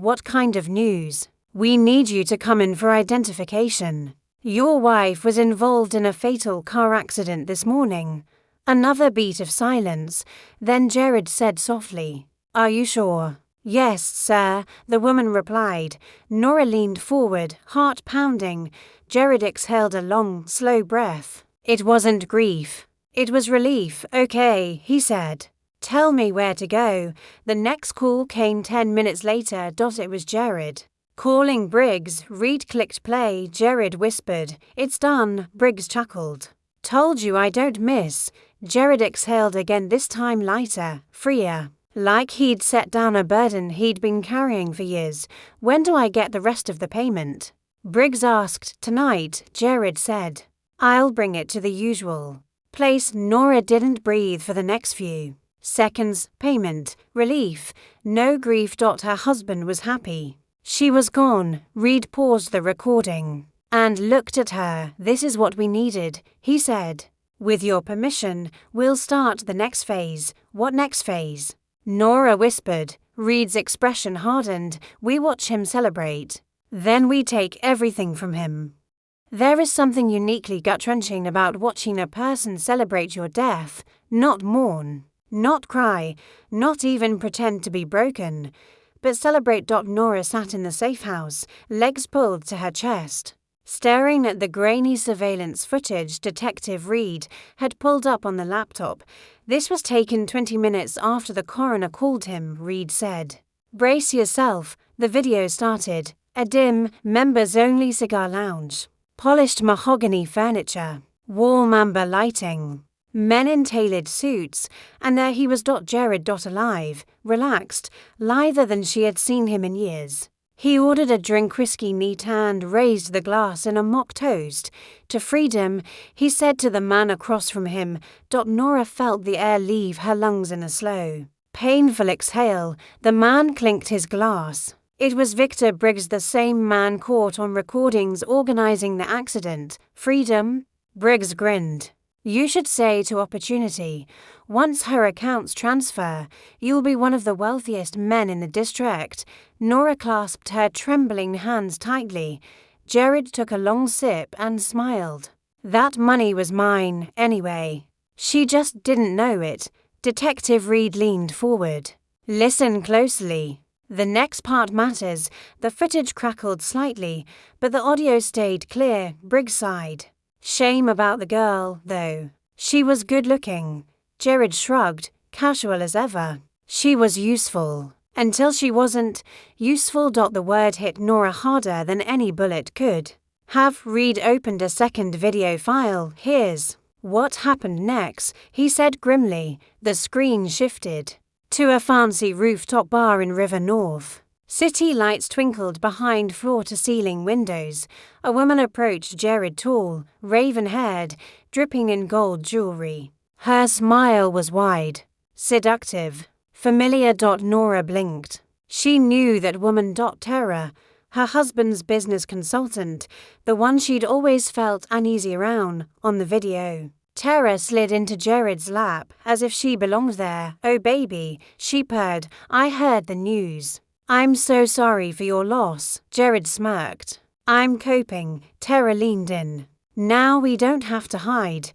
What kind of news? We need you to come in for identification. Your wife was involved in a fatal car accident this morning. Another beat of silence. Then Jared said softly, Are you sure? Yes, sir, the woman replied. Nora leaned forward, heart pounding. Jared exhaled a long, slow breath. It wasn't grief. It was relief. Okay, he said. Tell me where to go. The next call came 10 minutes later. It was Jared. Calling Briggs. Reed clicked play. Jared whispered, It's done. Briggs chuckled. Told you I don't miss. Jared exhaled again, this time lighter, freer. Like he'd set down a burden he'd been carrying for years. When do I get the rest of the payment? Briggs asked. Tonight, Jared said. I'll bring it to the usual place. Nora didn't breathe for the next few seconds. Payment, relief, no grief. Her husband was happy. She was gone. Reed paused the recording and looked at her. This is what we needed, he said. With your permission, we'll start the next phase. What next phase? Nora whispered. Reed's expression hardened. We watch him celebrate. Then we take everything from him. There is something uniquely gut-wrenching about watching a person celebrate your death, not mourn, not cry, not even pretend to be broken, but celebrate. Nora sat in the safe house, legs pulled to her chest, staring at the grainy surveillance footage Detective Reed had pulled up on the laptop. This was taken 20 minutes after the coroner called him, Reed said. Brace yourself, the video started. A dim, members-only cigar lounge. Polished mahogany furniture. Warm amber lighting. Men in tailored suits, and there he was. Jared alive, relaxed, lither than she had seen him in years. He ordered a drink, whiskey neat, and raised the glass in a mock toast. To freedom, he said to the man across from him. Nora felt the air leave her lungs in a slow, painful exhale. The man clinked his glass. It was Victor Briggs, the same man caught on recordings organizing the accident. Freedom? Briggs grinned. You should say to opportunity. Once her accounts transfer, you'll be one of the wealthiest men in the district. Nora clasped her trembling hands tightly. Jared took a long sip and smiled. That money was mine, anyway. She just didn't know it. Detective Reed leaned forward. Listen closely. The next part matters. The footage crackled slightly, but the audio stayed clear. Briggs sighed. Shame about the girl, though. She was good-looking. Jared shrugged, casual as ever. She was useful. Until she wasn't. Useful. The word hit Nora harder than any bullet could have. Reed opened a second video file. Here's what happened next, he said grimly. The screen shifted to a fancy rooftop bar in River North. City lights twinkled behind floor-to-ceiling windows. A woman approached Jared, tall, raven-haired, dripping in gold jewelry. Her smile was wide, seductive, familiar. Nora blinked. She knew that woman. Terror, her husband's business consultant, the one she'd always felt uneasy around, on the video. Tara slid into Jared's lap, as if she belonged there. Oh baby, she purred, I heard the news. I'm so sorry for your loss, Jared smirked. I'm coping, Tara leaned in. Now we don't have to hide.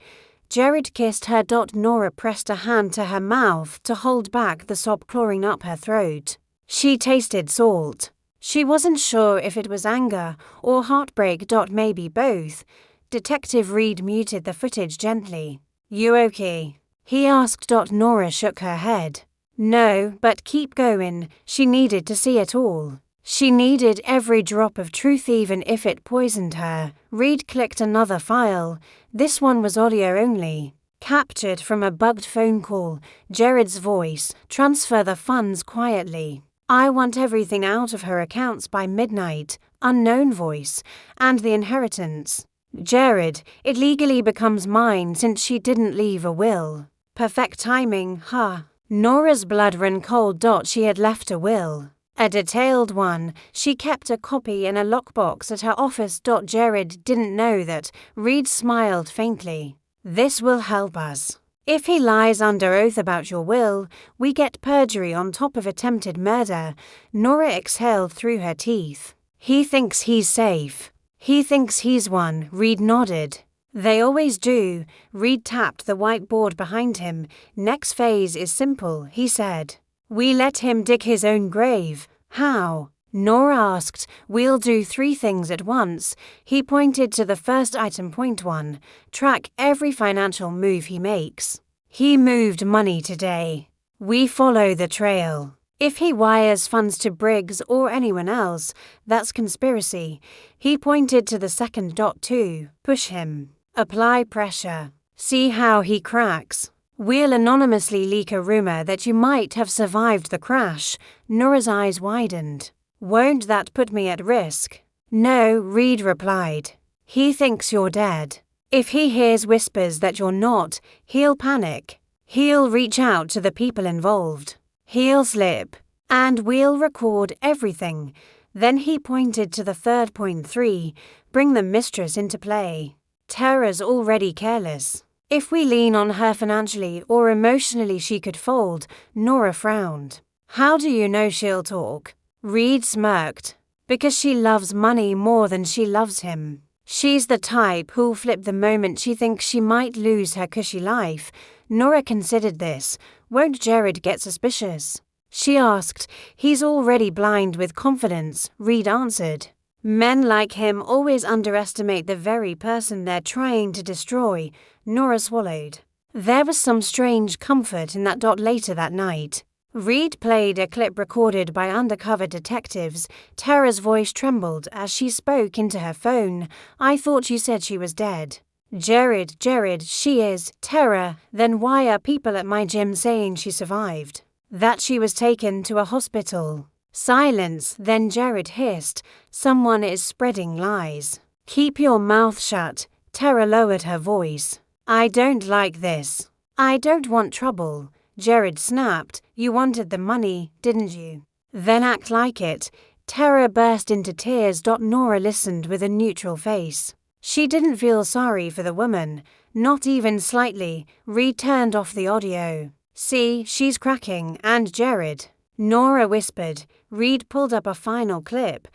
Jared kissed her. Nora pressed a hand to her mouth to hold back the sob clawing up her throat. She tasted salt. She wasn't sure if it was anger or heartbreak. Maybe both. Detective Reed muted the footage gently. You okay? He asked. Nora shook her head. No, but keep going. She needed to see it all. She needed every drop of truth, even if it poisoned her. Reed clicked another file. This one was audio only. Captured from a bugged phone call. Jared's voice. Transfer the funds quietly. I want everything out of her accounts by midnight. Unknown voice. And the inheritance. Jared, it legally becomes mine since she didn't leave a will. Perfect timing, huh? Nora's blood ran cold. She had left a will. A detailed one. She kept a copy in a lockbox at her office. Jared didn't know that. Reed smiled faintly. This will help us. If he lies under oath about your will, we get perjury on top of attempted murder. Nora exhaled through her teeth. He thinks he's safe. He thinks he's one. Reed nodded. They always do. Reed tapped the whiteboard behind him. Next phase is simple, he said. We let him dig his own grave. How? Nora asked. We'll do 3 things at once. He pointed to the first item. Point 1. Track every financial move he makes. He moved money today. We follow the trail. If he wires funds to Briggs or anyone else, that's conspiracy. He pointed to the second. 2. Push him. Apply pressure. See how he cracks. We'll anonymously leak a rumor that you might have survived the crash. Nora's eyes widened. Won't that put me at risk? No, Reed replied. He thinks you're dead. If he hears whispers that you're not, he'll panic. He'll reach out to the people involved. He'll slip. And we'll record everything. Then he pointed to the third point 3, bring the mistress into play. Tara's already careless. If we lean on her financially or emotionally she could fold. Nora frowned. How do you know she'll talk? Reed smirked. Because she loves money more than she loves him. She's the type who'll flip the moment she thinks she might lose her cushy life. Nora considered this. Won't Jared get suspicious? She asked. He's already blind with confidence, Reed answered. Men like him always underestimate the very person they're trying to destroy. Nora swallowed. There was some strange comfort in that. Later that night, Reed played a clip recorded by undercover detectives. Tara's voice trembled as she spoke into her phone. I thought you said she was dead. Jared, she is. Tara, then why are people at my gym saying she survived? That she was taken to a hospital. Silence, then Jared hissed. Someone is spreading lies. Keep your mouth shut. Tara lowered her voice. I don't like this. I don't want trouble. Jared snapped. You wanted the money, didn't you? Then act like it. Tara burst into tears. Nora listened with a neutral face. She didn't feel sorry for the woman, not even slightly. Reed turned off the audio. See, she's cracking, and Jared. Nora whispered. Reed pulled up a final clip.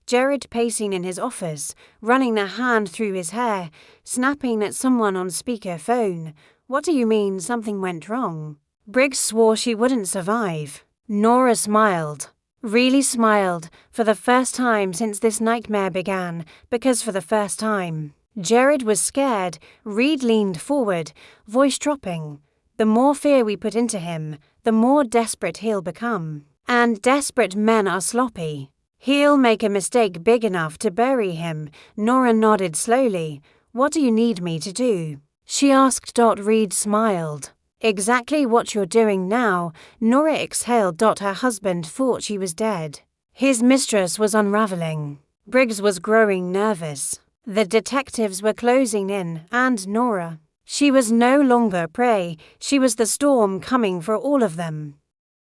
Jared pacing in his office, running a hand through his hair, snapping at someone on speakerphone. What do you mean something went wrong? Briggs swore she wouldn't survive. Nora smiled. Really smiled, for the first time since this nightmare began, because for the first time. Jared was scared. Reed leaned forward, voice dropping. The more fear we put into him, the more desperate he'll become. And desperate men are sloppy. He'll make a mistake big enough to bury him. Nora nodded slowly. What do you need me to do? She asked. Reed smiled. Exactly what you're doing now. Nora exhaled. Her husband thought she was dead. His mistress was unraveling. Briggs was growing nervous. The detectives were closing in, and Nora. She was no longer prey, she was the storm coming for all of them.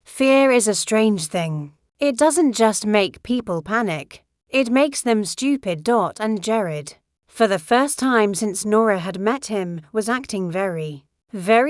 Fear is a strange thing. It doesn't just make people panic. It makes them stupid. And Jared, for the first time since Nora had met him, was acting very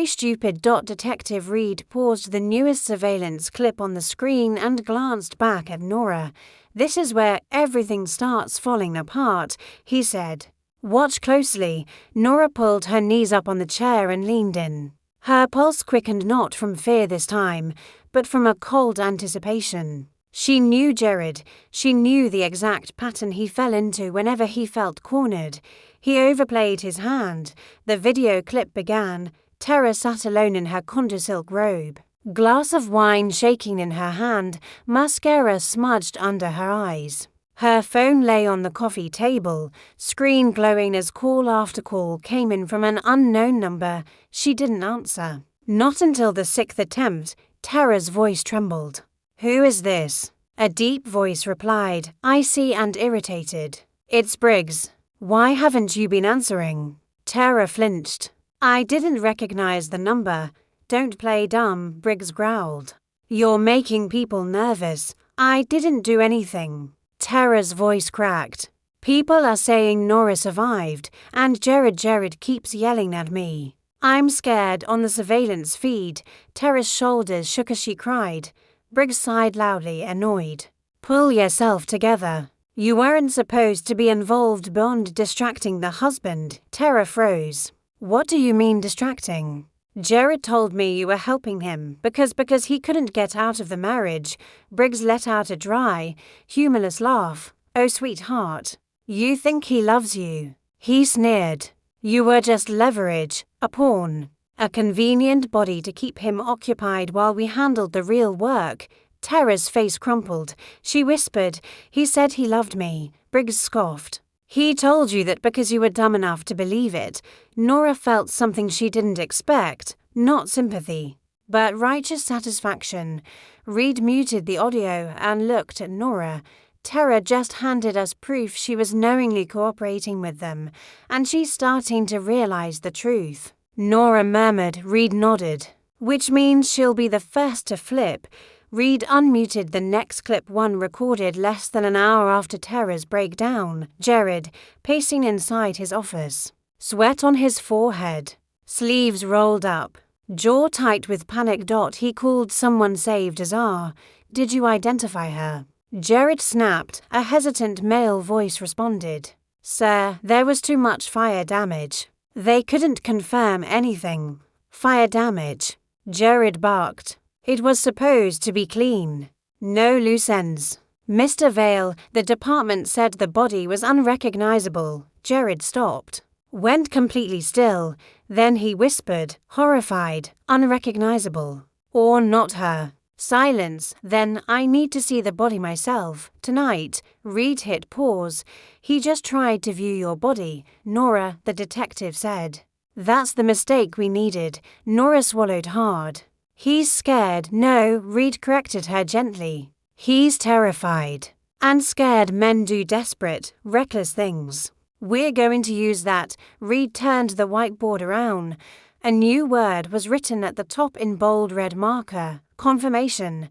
stupid. Detective Reed paused the newest surveillance clip on the screen and glanced back at Nora. This is where everything starts falling apart, he said. Watch closely. Nora pulled her knees up on the chair and leaned in. Her pulse quickened not from fear this time, but from a cold anticipation. She knew Jared. She knew the exact pattern he fell into whenever he felt cornered. He overplayed his hand. The video clip began. Tara sat alone in her condosilk robe. Glass of wine shaking in her hand, mascara smudged under her eyes. Her phone lay on the coffee table, screen glowing as call after call came in from an unknown number. She didn't answer. Not until the 6th attempt, Tara's voice trembled. Who is this? A deep voice replied, icy and irritated. It's Briggs. Why haven't you been answering? Tara flinched. I didn't recognize the number. Don't play dumb, Briggs growled. You're making people nervous. I didn't do anything. Tara's voice cracked. People are saying Nora survived, and Jared keeps yelling at me. I'm scared. On the surveillance feed, Tara's shoulders shook as she cried. Briggs sighed loudly, annoyed. Pull yourself together. You weren't supposed to be involved beyond distracting the husband. Tara froze. What do you mean distracting? Jared told me you were helping him because he couldn't get out of the marriage. Briggs let out a dry, humorless laugh. Oh, sweetheart. You think he loves you. He sneered. You were just leverage, a pawn, a convenient body to keep him occupied while we handled the real work. Tara's face crumpled. She whispered, he said he loved me. Briggs scoffed. He told you that because you were dumb enough to believe it. Nora felt something she didn't expect. not sympathy, but righteous satisfaction. Reed muted the audio and looked at Nora. Tara just handed us proof she was knowingly cooperating with them, and she's starting to realize the truth. Nora murmured. Reed nodded. Which means she'll be the first to flip. Reed unmuted the next clip, one recorded less than an hour after Tara's breakdown. Jared, pacing inside his office. Sweat on his forehead. Sleeves rolled up. Jaw tight with panic. He called someone saved Azar. Did you identify her? Jared snapped. A hesitant male voice responded. Sir, there was too much fire damage. They couldn't confirm anything. Fire damage. Jared barked. It was supposed to be clean. No loose ends. Mr. Vale, the department said the body was unrecognizable. Jared stopped. Went completely still. Then he whispered, horrified, unrecognizable. Or not her. Silence. Then, I need to see the body myself. Tonight. Reed hit pause. He just tried to view your body, Nora, the detective said. That's the mistake we needed. Nora swallowed hard. He's scared. No, Reed corrected her gently. He's terrified. And scared men do desperate, reckless things. We're going to use that. Reed turned the whiteboard around. A new word was written at the top in bold red marker. Confirmation.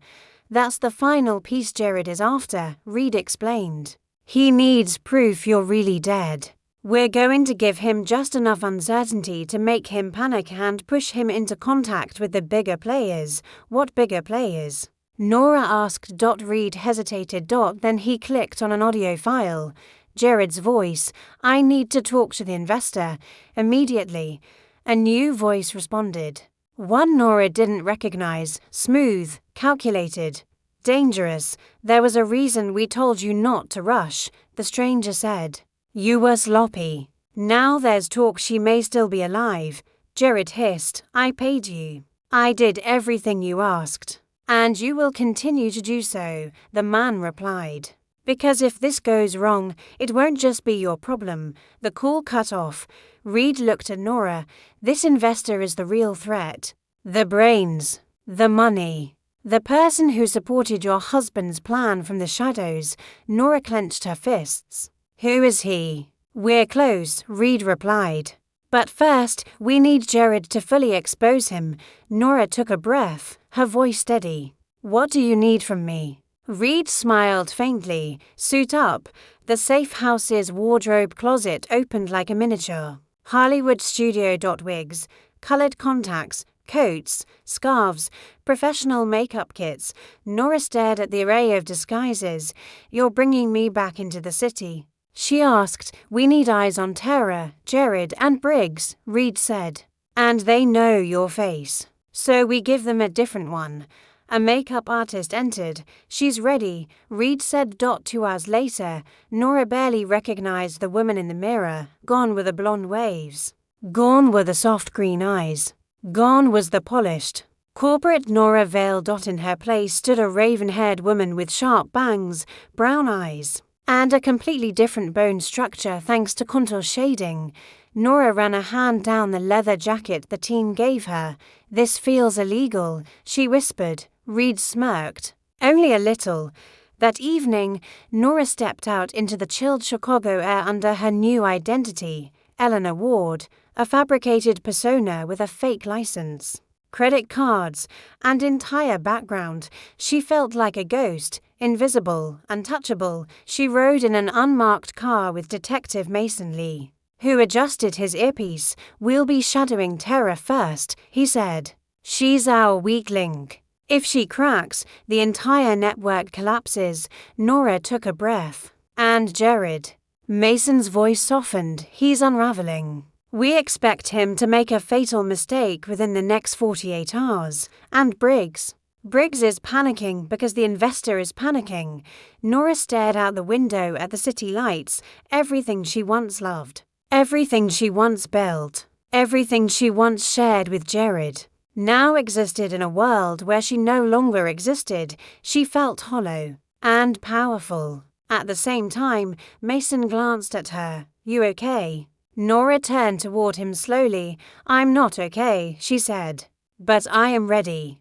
That's the final piece Jared is after, Reed explained. He needs proof you're really dead. We're going to give him just enough uncertainty to make him panic and push him into contact with the bigger players. What bigger players? Nora asked. Reed hesitated. Then he clicked on an audio file. Jared's voice. I need to talk to the investor. Immediately. A new voice responded. One Nora didn't recognize. Smooth. Calculated. Dangerous. There was a reason we told you not to rush, the stranger said. You were sloppy. Now there's talk she may still be alive. Jared hissed. I paid you. I did everything you asked. And you will continue to do so, the man replied. Because if this goes wrong, it won't just be your problem. The call cut off. Reed looked at Nora. This investor is the real threat. The brains. The money. The person who supported your husband's plan from the shadows. Nora clenched her fists. Who is he? We're close, Reed replied. But first, we need Jared to fully expose him. Nora took a breath, her voice steady. What do you need from me? Reed smiled faintly. Suit up. The safe house's wardrobe closet opened like a miniature. Hollywood studio. Wigs, colored contacts, coats, scarves, professional makeup kits. Nora stared at the array of disguises. You're bringing me back into the city. She asked. We need eyes on Tara, Jared, and Briggs, Reed said. And they know your face. So we give them a different one. A makeup artist entered. She's ready, Reed said. 2 hours later, Nora barely recognized the woman in the mirror. Gone were the blonde waves. Gone were the soft green eyes. Gone was the polished, corporate Nora Vale. In her place stood a raven-haired woman with sharp bangs, brown eyes, and a completely different bone structure thanks to contour shading. Nora ran a hand down the leather jacket the team gave her. This feels illegal, she whispered. Reed smirked. Only a little. That evening, Nora stepped out into the chilled Chicago air under her new identity, Eleanor Ward, a fabricated persona with a fake license, credit cards, and entire background. She felt like a ghost, invisible, untouchable. She rode in an unmarked car with Detective Mason Lee, who adjusted his earpiece. We'll be shadowing Tara first, he said. She's our weak link. If she cracks, the entire network collapses. Nora took a breath. And Jared. Mason's voice softened. He's unraveling. We expect him to make a fatal mistake within the next 48 hours. And Briggs. Briggs is panicking because the investor is panicking. Nora stared out the window at the city lights. Everything she once loved. Everything she once built. Everything she once shared with Jared. Now existed in a world where she no longer existed. She felt hollow and powerful. At the same time, Mason glanced at her. You okay? Nora turned toward him slowly. I'm not okay, she said. But I am ready."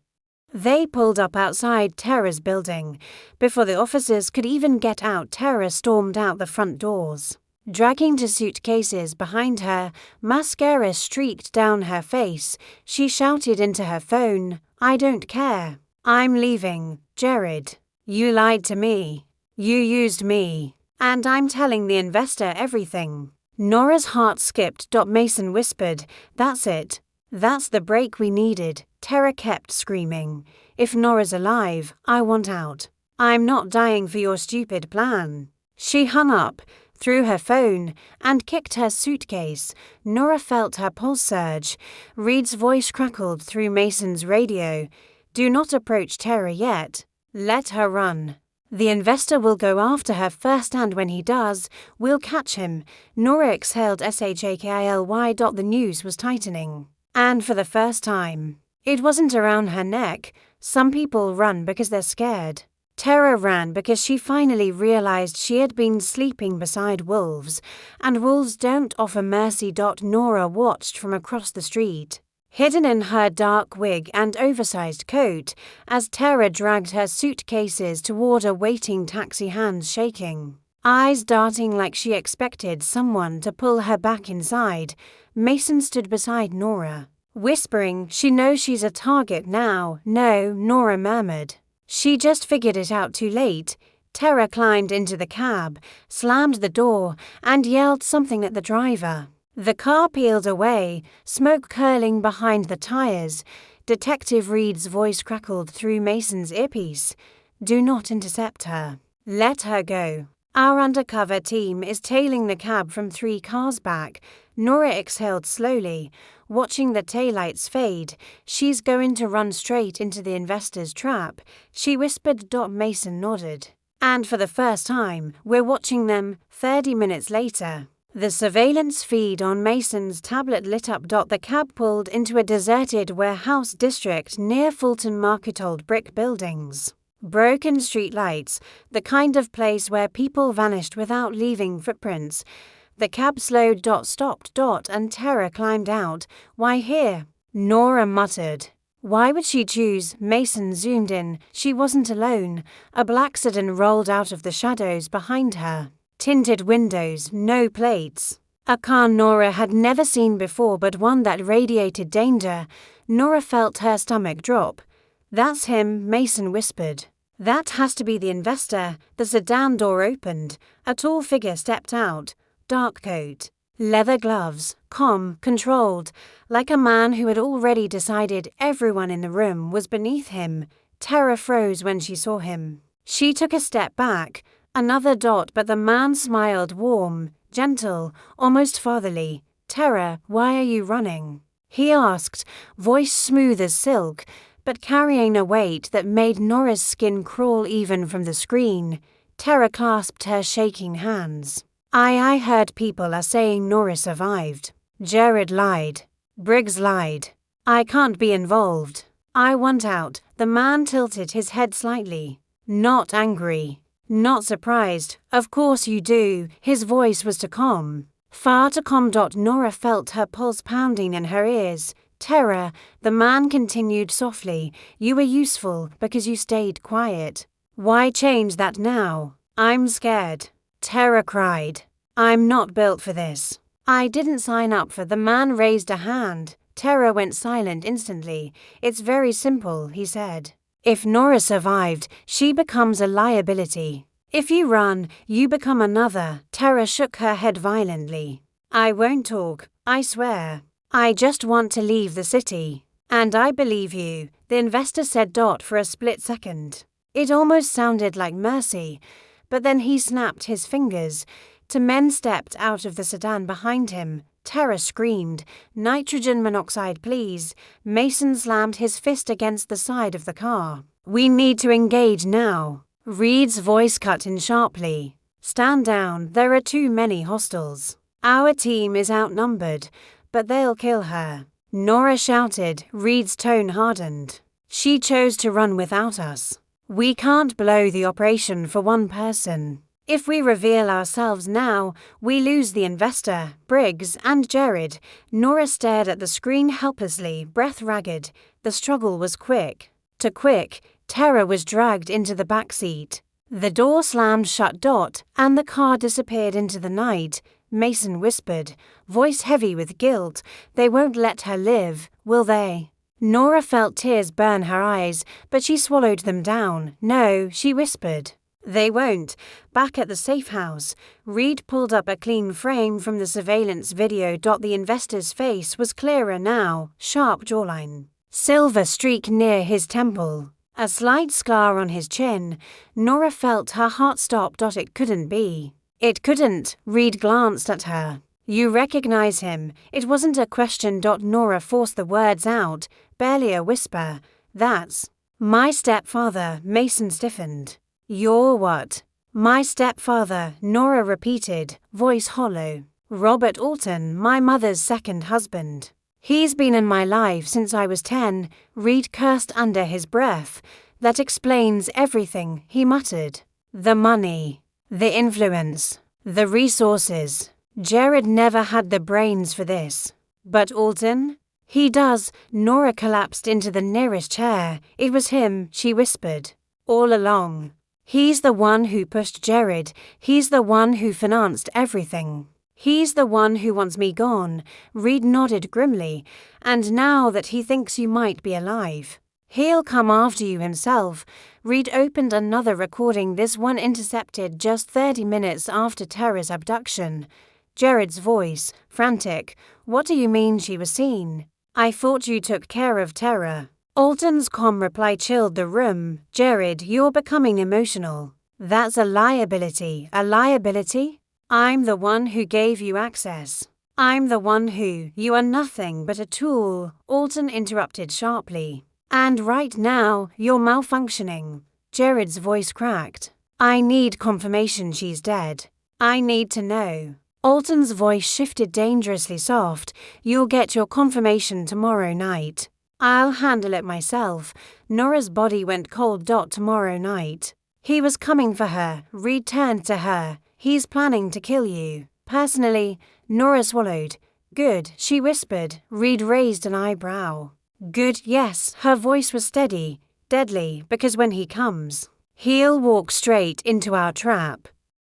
They pulled up outside Tara's building. Before the officers could even get out, Tara stormed out the front doors. Dragging two suitcases behind her, mascara streaked down her face. She shouted into her phone, "I don't care. I'm leaving, Jared. You lied to me. You used me. And I'm telling the investor everything." Nora's heart skipped. Mason whispered, "That's it. That's the break we needed." Tara kept screaming, "If Nora's alive, I want out. I'm not dying for your stupid plan." She hung up, threw her phone, and kicked her suitcase. Nora felt her pulse surge. Reed's voice crackled through Mason's radio. "Do not approach Tara yet. Let her run. The investor will go after her first, and when he does, we'll catch him." Nora exhaled shakily. The noose was tightening. And for the first time, it wasn't around her neck. Some people run because they're scared. Tara ran because she finally realized she had been sleeping beside wolves, and wolves don't offer mercy. Nora watched from across the street, hidden in her dark wig and oversized coat, as Tara dragged her suitcases toward a waiting taxi, hands shaking, eyes darting like she expected someone to pull her back inside. Mason stood beside Nora, whispering, "She knows she's a target now." "No," Nora murmured. "She just figured it out too late." Tara climbed into the cab, slammed the door, and yelled something at the driver. The car peeled away, smoke curling behind the tires. Detective Reed's voice crackled through Mason's earpiece. "Do not intercept her. Let her go. Our undercover team is tailing the cab from 3 cars back." Nora exhaled slowly, watching the taillights fade. "She's going to run straight into the investor's trap," she whispered. Mason nodded. "And for the first time, we're watching them." 30 minutes later, the surveillance feed on Mason's tablet lit up. The cab pulled into a deserted warehouse district near Fulton Market. Old brick buildings, broken streetlights, the kind of place where people vanished without leaving footprints. The cab slowed. Stopped. And Tara climbed out. "Why here?" Nora muttered. Why would she choose? Mason zoomed in. She wasn't alone. A black sedan rolled out of the shadows behind her. Tinted windows, no plates. A car Nora had never seen before, but one that radiated danger. Nora felt her stomach drop. "That's him," Mason whispered. "That has to be the investor." The sedan door opened. A tall figure stepped out. Dark coat, leather gloves, calm, controlled, like a man who had already decided everyone in the room was beneath him. Tara froze when she saw him. She took a step back. Another dot, but the man smiled, warm, gentle, almost fatherly. "Tara, why are you running?" he asked, voice smooth as silk, but carrying a weight that made Nora's skin crawl even from the screen. Tara clasped her shaking hands. I heard people are saying Nora survived. Jared lied. Briggs lied. I can't be involved. I want out." The man tilted his head slightly. Not angry. Not surprised. "Of course you do." His voice was too calm. Far too calm. Nora felt her pulse pounding in her ears. "Tara," the man continued softly, "you were useful because you stayed quiet. Why change that now?" "I'm scared." Tara cried. "I'm not built for this. I didn't sign up for." The man raised a hand. Tara went silent instantly. "It's very simple," he said. "If Nora survived, she becomes a liability. If you run, you become another." Tara shook her head violently. "I won't talk, I swear. I just want to leave the city." "And I believe you," the investor said. For a split second, it almost sounded like mercy, but then he snapped his fingers. Two men stepped out of the sedan behind him. Tara screamed, "Nitrogen monoxide, please." Mason slammed his fist against the side of the car. "We need to engage now." Reed's voice cut in sharply. "Stand down, there are too many hostiles. Our team is outnumbered, but they'll kill her." Nora shouted. Reed's tone hardened. "She chose to run without us. We can't blow the operation for one person. If we reveal ourselves now, we lose the investor, Briggs, and Jared. Nora stared at the screen helplessly, breath ragged. The struggle was quick. Too quick, Tara was dragged into the back seat. The door slammed shut, and the car disappeared into the night. Mason whispered, voice heavy with guilt, "They won't let her live, will they?" Nora felt tears burn her eyes, but she swallowed them down. "No," she whispered. "They won't." Back at the safe house, Reed pulled up a clean frame from the surveillance video. The investor's face was clearer now, sharp jawline, silver streak near his temple, a slight scar on his chin. Nora felt her heart stop. It couldn't be. It couldn't. Reed glanced at her. "You recognize him?" It wasn't a question. Nora forced the words out, barely a whisper. "That's my stepfather." Mason stiffened. "Your what?" "My stepfather," Nora repeated, voice hollow. "Robert Alton, my mother's second husband. He's been in my life since I was 10, Reed cursed under his breath. "That explains everything," he muttered. "The money, the influence, the resources. Jared never had the brains for this. But Alton? He does." Nora collapsed into the nearest chair. "It was him," she whispered. "All along. He's the one who pushed Jared. He's the one who financed everything. He's the one who wants me gone." Reed nodded grimly. "And now that he thinks you might be alive, he'll come after you himself." Reed opened another recording, this one intercepted just 30 minutes after Tara's abduction. Jared's voice, frantic. "What do you mean she was seen? I thought you took care of Tara." Alton's calm reply chilled the room. "Jared, you're becoming emotional. That's a liability." "A liability? I'm the one who gave you access. I'm the one who—" "You are nothing but a tool," Alton interrupted sharply. "And right now, you're malfunctioning." Jared's voice cracked. "I need confirmation she's dead. I need to know." Alton's voice shifted dangerously soft. "You'll get your confirmation tomorrow night. I'll handle it myself." Nora's body went cold. "Tomorrow night. He was coming for her." Reed turned to her. "He's planning to kill you. Personally." Nora swallowed. "Good," she whispered. Reed raised an eyebrow. "Good, yes." Her voice was steady, deadly, "because when he comes, he'll walk straight into our trap."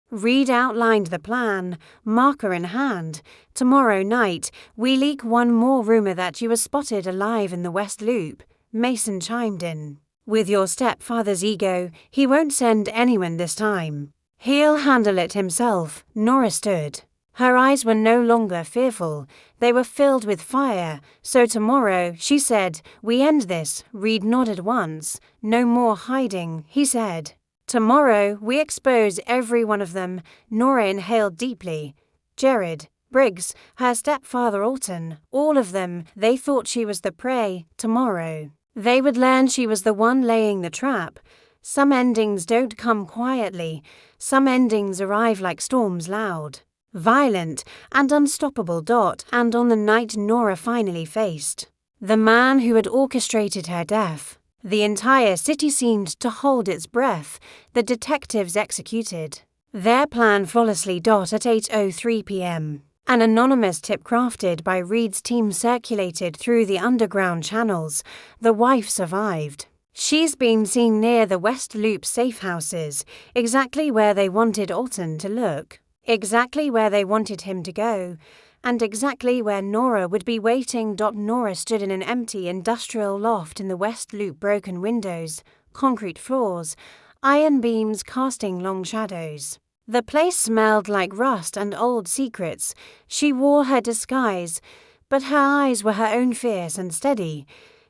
Reed outlined the plan, marker in hand. "Tomorrow night, we leak one more rumor that you were spotted alive in the West Loop." Mason chimed in. "With your stepfather's ego, he won't send anyone this time. He'll handle it himself." Nora stood. Her eyes were no longer fearful. They were filled with fire. "So tomorrow," she said, "we end this." Reed nodded once. "No more hiding," he said. "Tomorrow, we expose every one of them." Nora inhaled deeply. Jared, Briggs, her stepfather Alton, all of them. They thought she was the prey. Tomorrow, they would learn she was the one laying the trap. Some endings don't come quietly. Some endings arrive like storms, loud, violent, and unstoppable. And on the night Nora finally faced the man who had orchestrated her death, the entire city seemed to hold its breath. The detectives executed their plan flawlessly. At 8:03 p.m., an anonymous tip crafted by Reed's team circulated through the underground channels. The wife survived. She's been seen near the West Loop safe houses, exactly where they wanted Alton to look, exactly where they wanted him to go, and exactly where Nora would be waiting. Nora stood in an empty industrial loft in the West Loop. Broken windows, concrete floors, iron beams casting long shadows. The place smelled like rust and old secrets. She wore her disguise, but her eyes were her own, fierce and steady.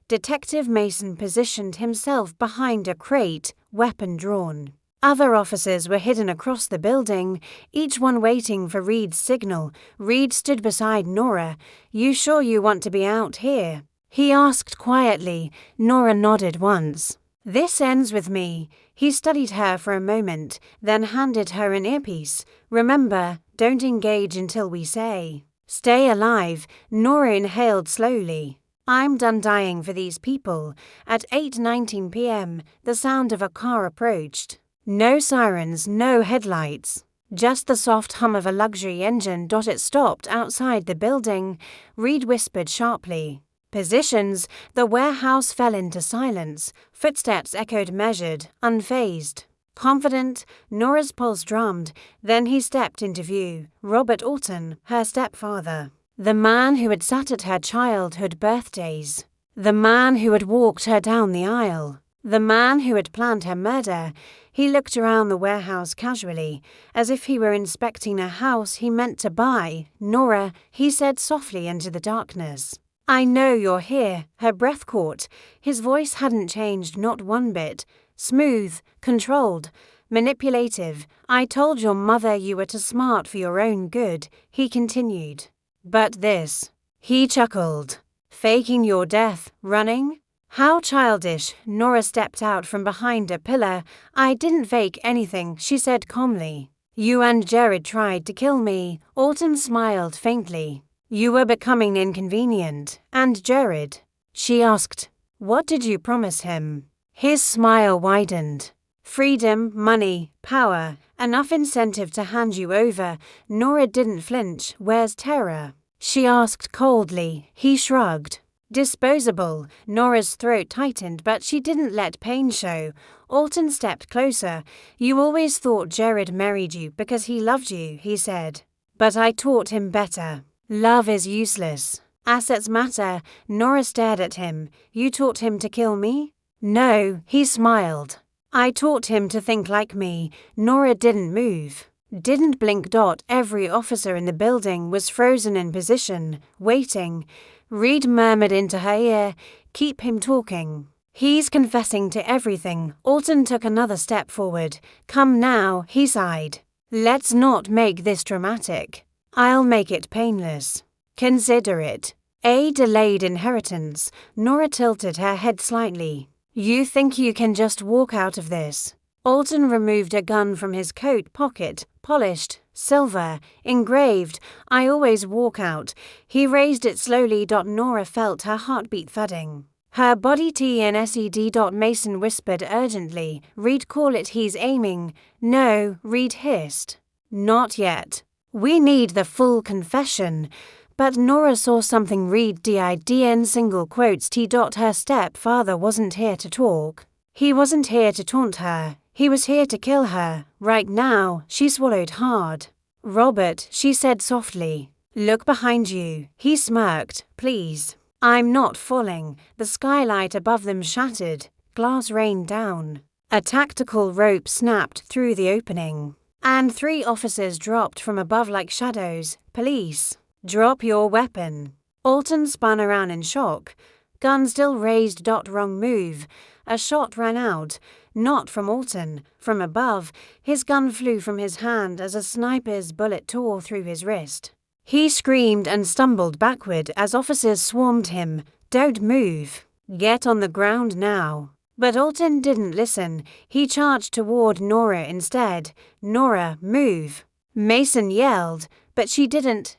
Detective Mason positioned himself behind a crate, weapon drawn. Other officers were hidden across the building, each one waiting for Reed's signal. Reed stood beside Nora. "You sure you want to be out here?" he asked quietly. Nora nodded once. "This ends with me." He studied her for a moment, then handed her an earpiece. "Remember, don't engage until we say, 'Stay alive.'" Nora inhaled slowly. "I'm done dying for these people." At 8:19 p.m., the sound of a car approached. No sirens, no headlights. Just the soft hum of a luxury engine. It stopped outside the building. Reed whispered sharply. Positions. The warehouse fell into silence. Footsteps echoed measured, unfazed. Confident, Nora's pulse drummed. Then he stepped into view. Robert Alton, her stepfather. The man who had sat at her childhood birthdays. The man who had walked her down the aisle. The man who had planned her murder. He looked around the warehouse casually, as if he were inspecting a house he meant to buy. Nora, he said softly into the darkness. I know you're here. Her breath caught. His voice hadn't changed, not one bit. Smooth, controlled, manipulative. I told your mother you were too smart for your own good, he continued. But this. He chuckled. Faking your death, running? How childish. Nora stepped out from behind a pillar. I didn't fake anything, she said calmly. You and Jared tried to kill me. Alton smiled faintly. You were becoming inconvenient. And Jared? She asked. What did you promise him? His smile widened. Freedom, money, power, enough incentive to hand you over. Nora didn't flinch. Where's terror? She asked coldly. He shrugged. Disposable. Nora's throat tightened, but she didn't let pain show. Alton stepped closer. You always thought Jared married you because he loved you, he said. But I taught him better. Love is useless. Assets matter. Nora stared at him. You taught him to kill me? No, he smiled. I taught him to think like me. Nora didn't move. Didn't blink. Every officer in the building was frozen in position, waiting. Reed murmured into her ear, keep him talking. He's confessing to everything. Alton took another step forward. Come now, he sighed. Let's not make this dramatic. I'll make it painless. Consider it. A delayed inheritance. Nora tilted her head slightly. You think you can just walk out of this? Alton removed a gun from his coat pocket, polished, silver, engraved. I always walk out. He raised it slowly. Nora felt her heartbeat thudding. Her body TNSED. Mason whispered urgently. Reed, call it. He's aiming. No, Reed hissed. Not yet. We need the full confession. But Nora saw something. Reed did single quotes T. Her stepfather wasn't here to talk. He wasn't here to taunt her. He was here to kill her. Right now. She swallowed hard. Robert, she said softly. Look behind you. He smirked. Please. I'm not falling. The skylight above them shattered. Glass rained down. A tactical rope snapped through the opening. And 3 officers dropped from above like shadows. Police. Drop your weapon. Alton spun around in shock. Gun still raised. Wrong move. A shot rang out. Not from Alton. From above. His gun flew from his hand as a sniper's bullet tore through his wrist. He screamed and stumbled backward as officers swarmed him. Don't move. Get on the ground now. But Alton didn't listen. He charged toward Nora instead. Nora, move. Mason yelled, but she didn't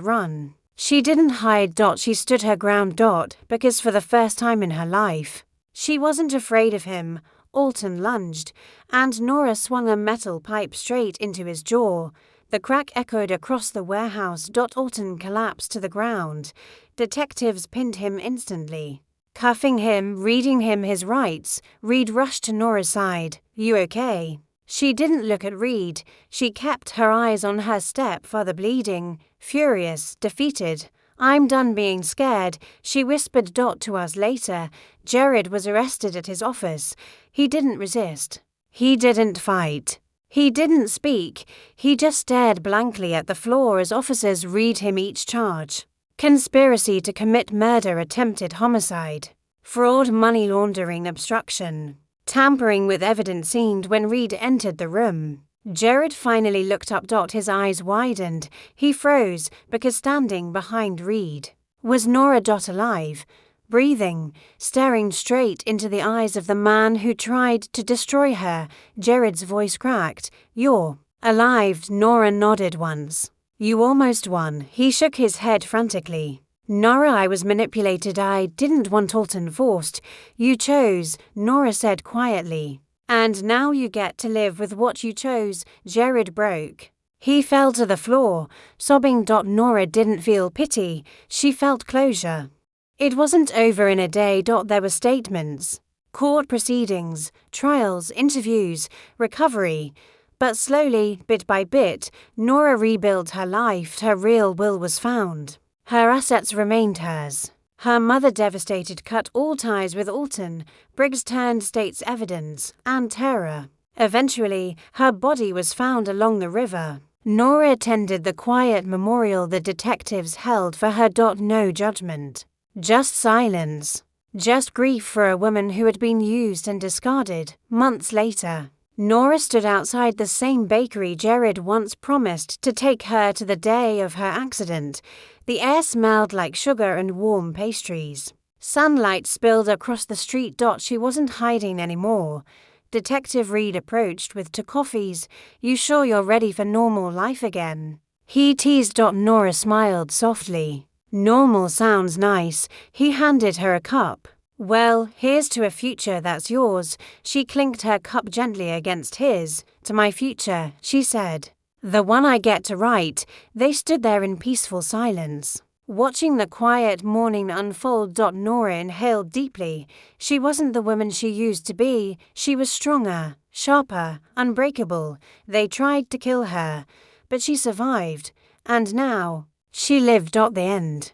run. She didn't hide. She stood her ground. Because for the first time in her life, she wasn't afraid of him. Alton lunged, and Nora swung a metal pipe straight into his jaw. The crack echoed across the warehouse. Alton collapsed to the ground. Detectives pinned him instantly. Cuffing him, reading him his rights, Reed rushed to Nora's side. You okay? She didn't look at Reed. She kept her eyes on her stepfather, bleeding, furious, defeated. I'm done being scared, she whispered. To us later. Jared was arrested at his office. He didn't resist. He didn't fight. He didn't speak. He just stared blankly at the floor as officers read him each charge. Conspiracy to commit murder, attempted homicide, fraud, money laundering, obstruction, tampering with evidence. Seen when Reed entered the room. Jared finally looked up. His eyes widened. He froze because standing behind Reed was Nora. Alive, breathing, staring straight into the eyes of the man who tried to destroy her. Jared's voice cracked. You're alive. Nora nodded once. You almost won. He shook his head frantically. Nora, I was manipulated. I didn't want Alton forced. You chose, Nora said quietly. And now you get to live with what you chose, Jared broke. He fell to the floor, sobbing. Nora didn't feel pity, she felt closure. It wasn't over in a day. There were statements, court proceedings, trials, interviews, recovery. But slowly, bit by bit, Nora rebuilt her life. Her real will was found. Her assets remained hers. Her mother, devastated, cut all ties with Alton. Briggs turned state's evidence and terror. Eventually, her body was found along the river. Nora attended the quiet memorial the detectives held for her. No judgment. Just silence. Just grief for a woman who had been used and discarded. Months later, Nora stood outside the same bakery Jared once promised to take her to the day of her accident. The air smelled like sugar and warm pastries. Sunlight spilled across the street. She wasn't hiding anymore. Detective Reed approached with 2 coffees. You sure you're ready for normal life again? He teased. Nora smiled softly. Normal sounds nice. He handed her a cup. Well, here's to a future that's yours. She clinked her cup gently against his. To my future, she said. The one I get to write. They stood there in peaceful silence, watching the quiet morning unfold. Nora inhaled deeply. She wasn't the woman she used to be. She was stronger, sharper, unbreakable. They tried to kill her, but she survived. And now, she lived. The end.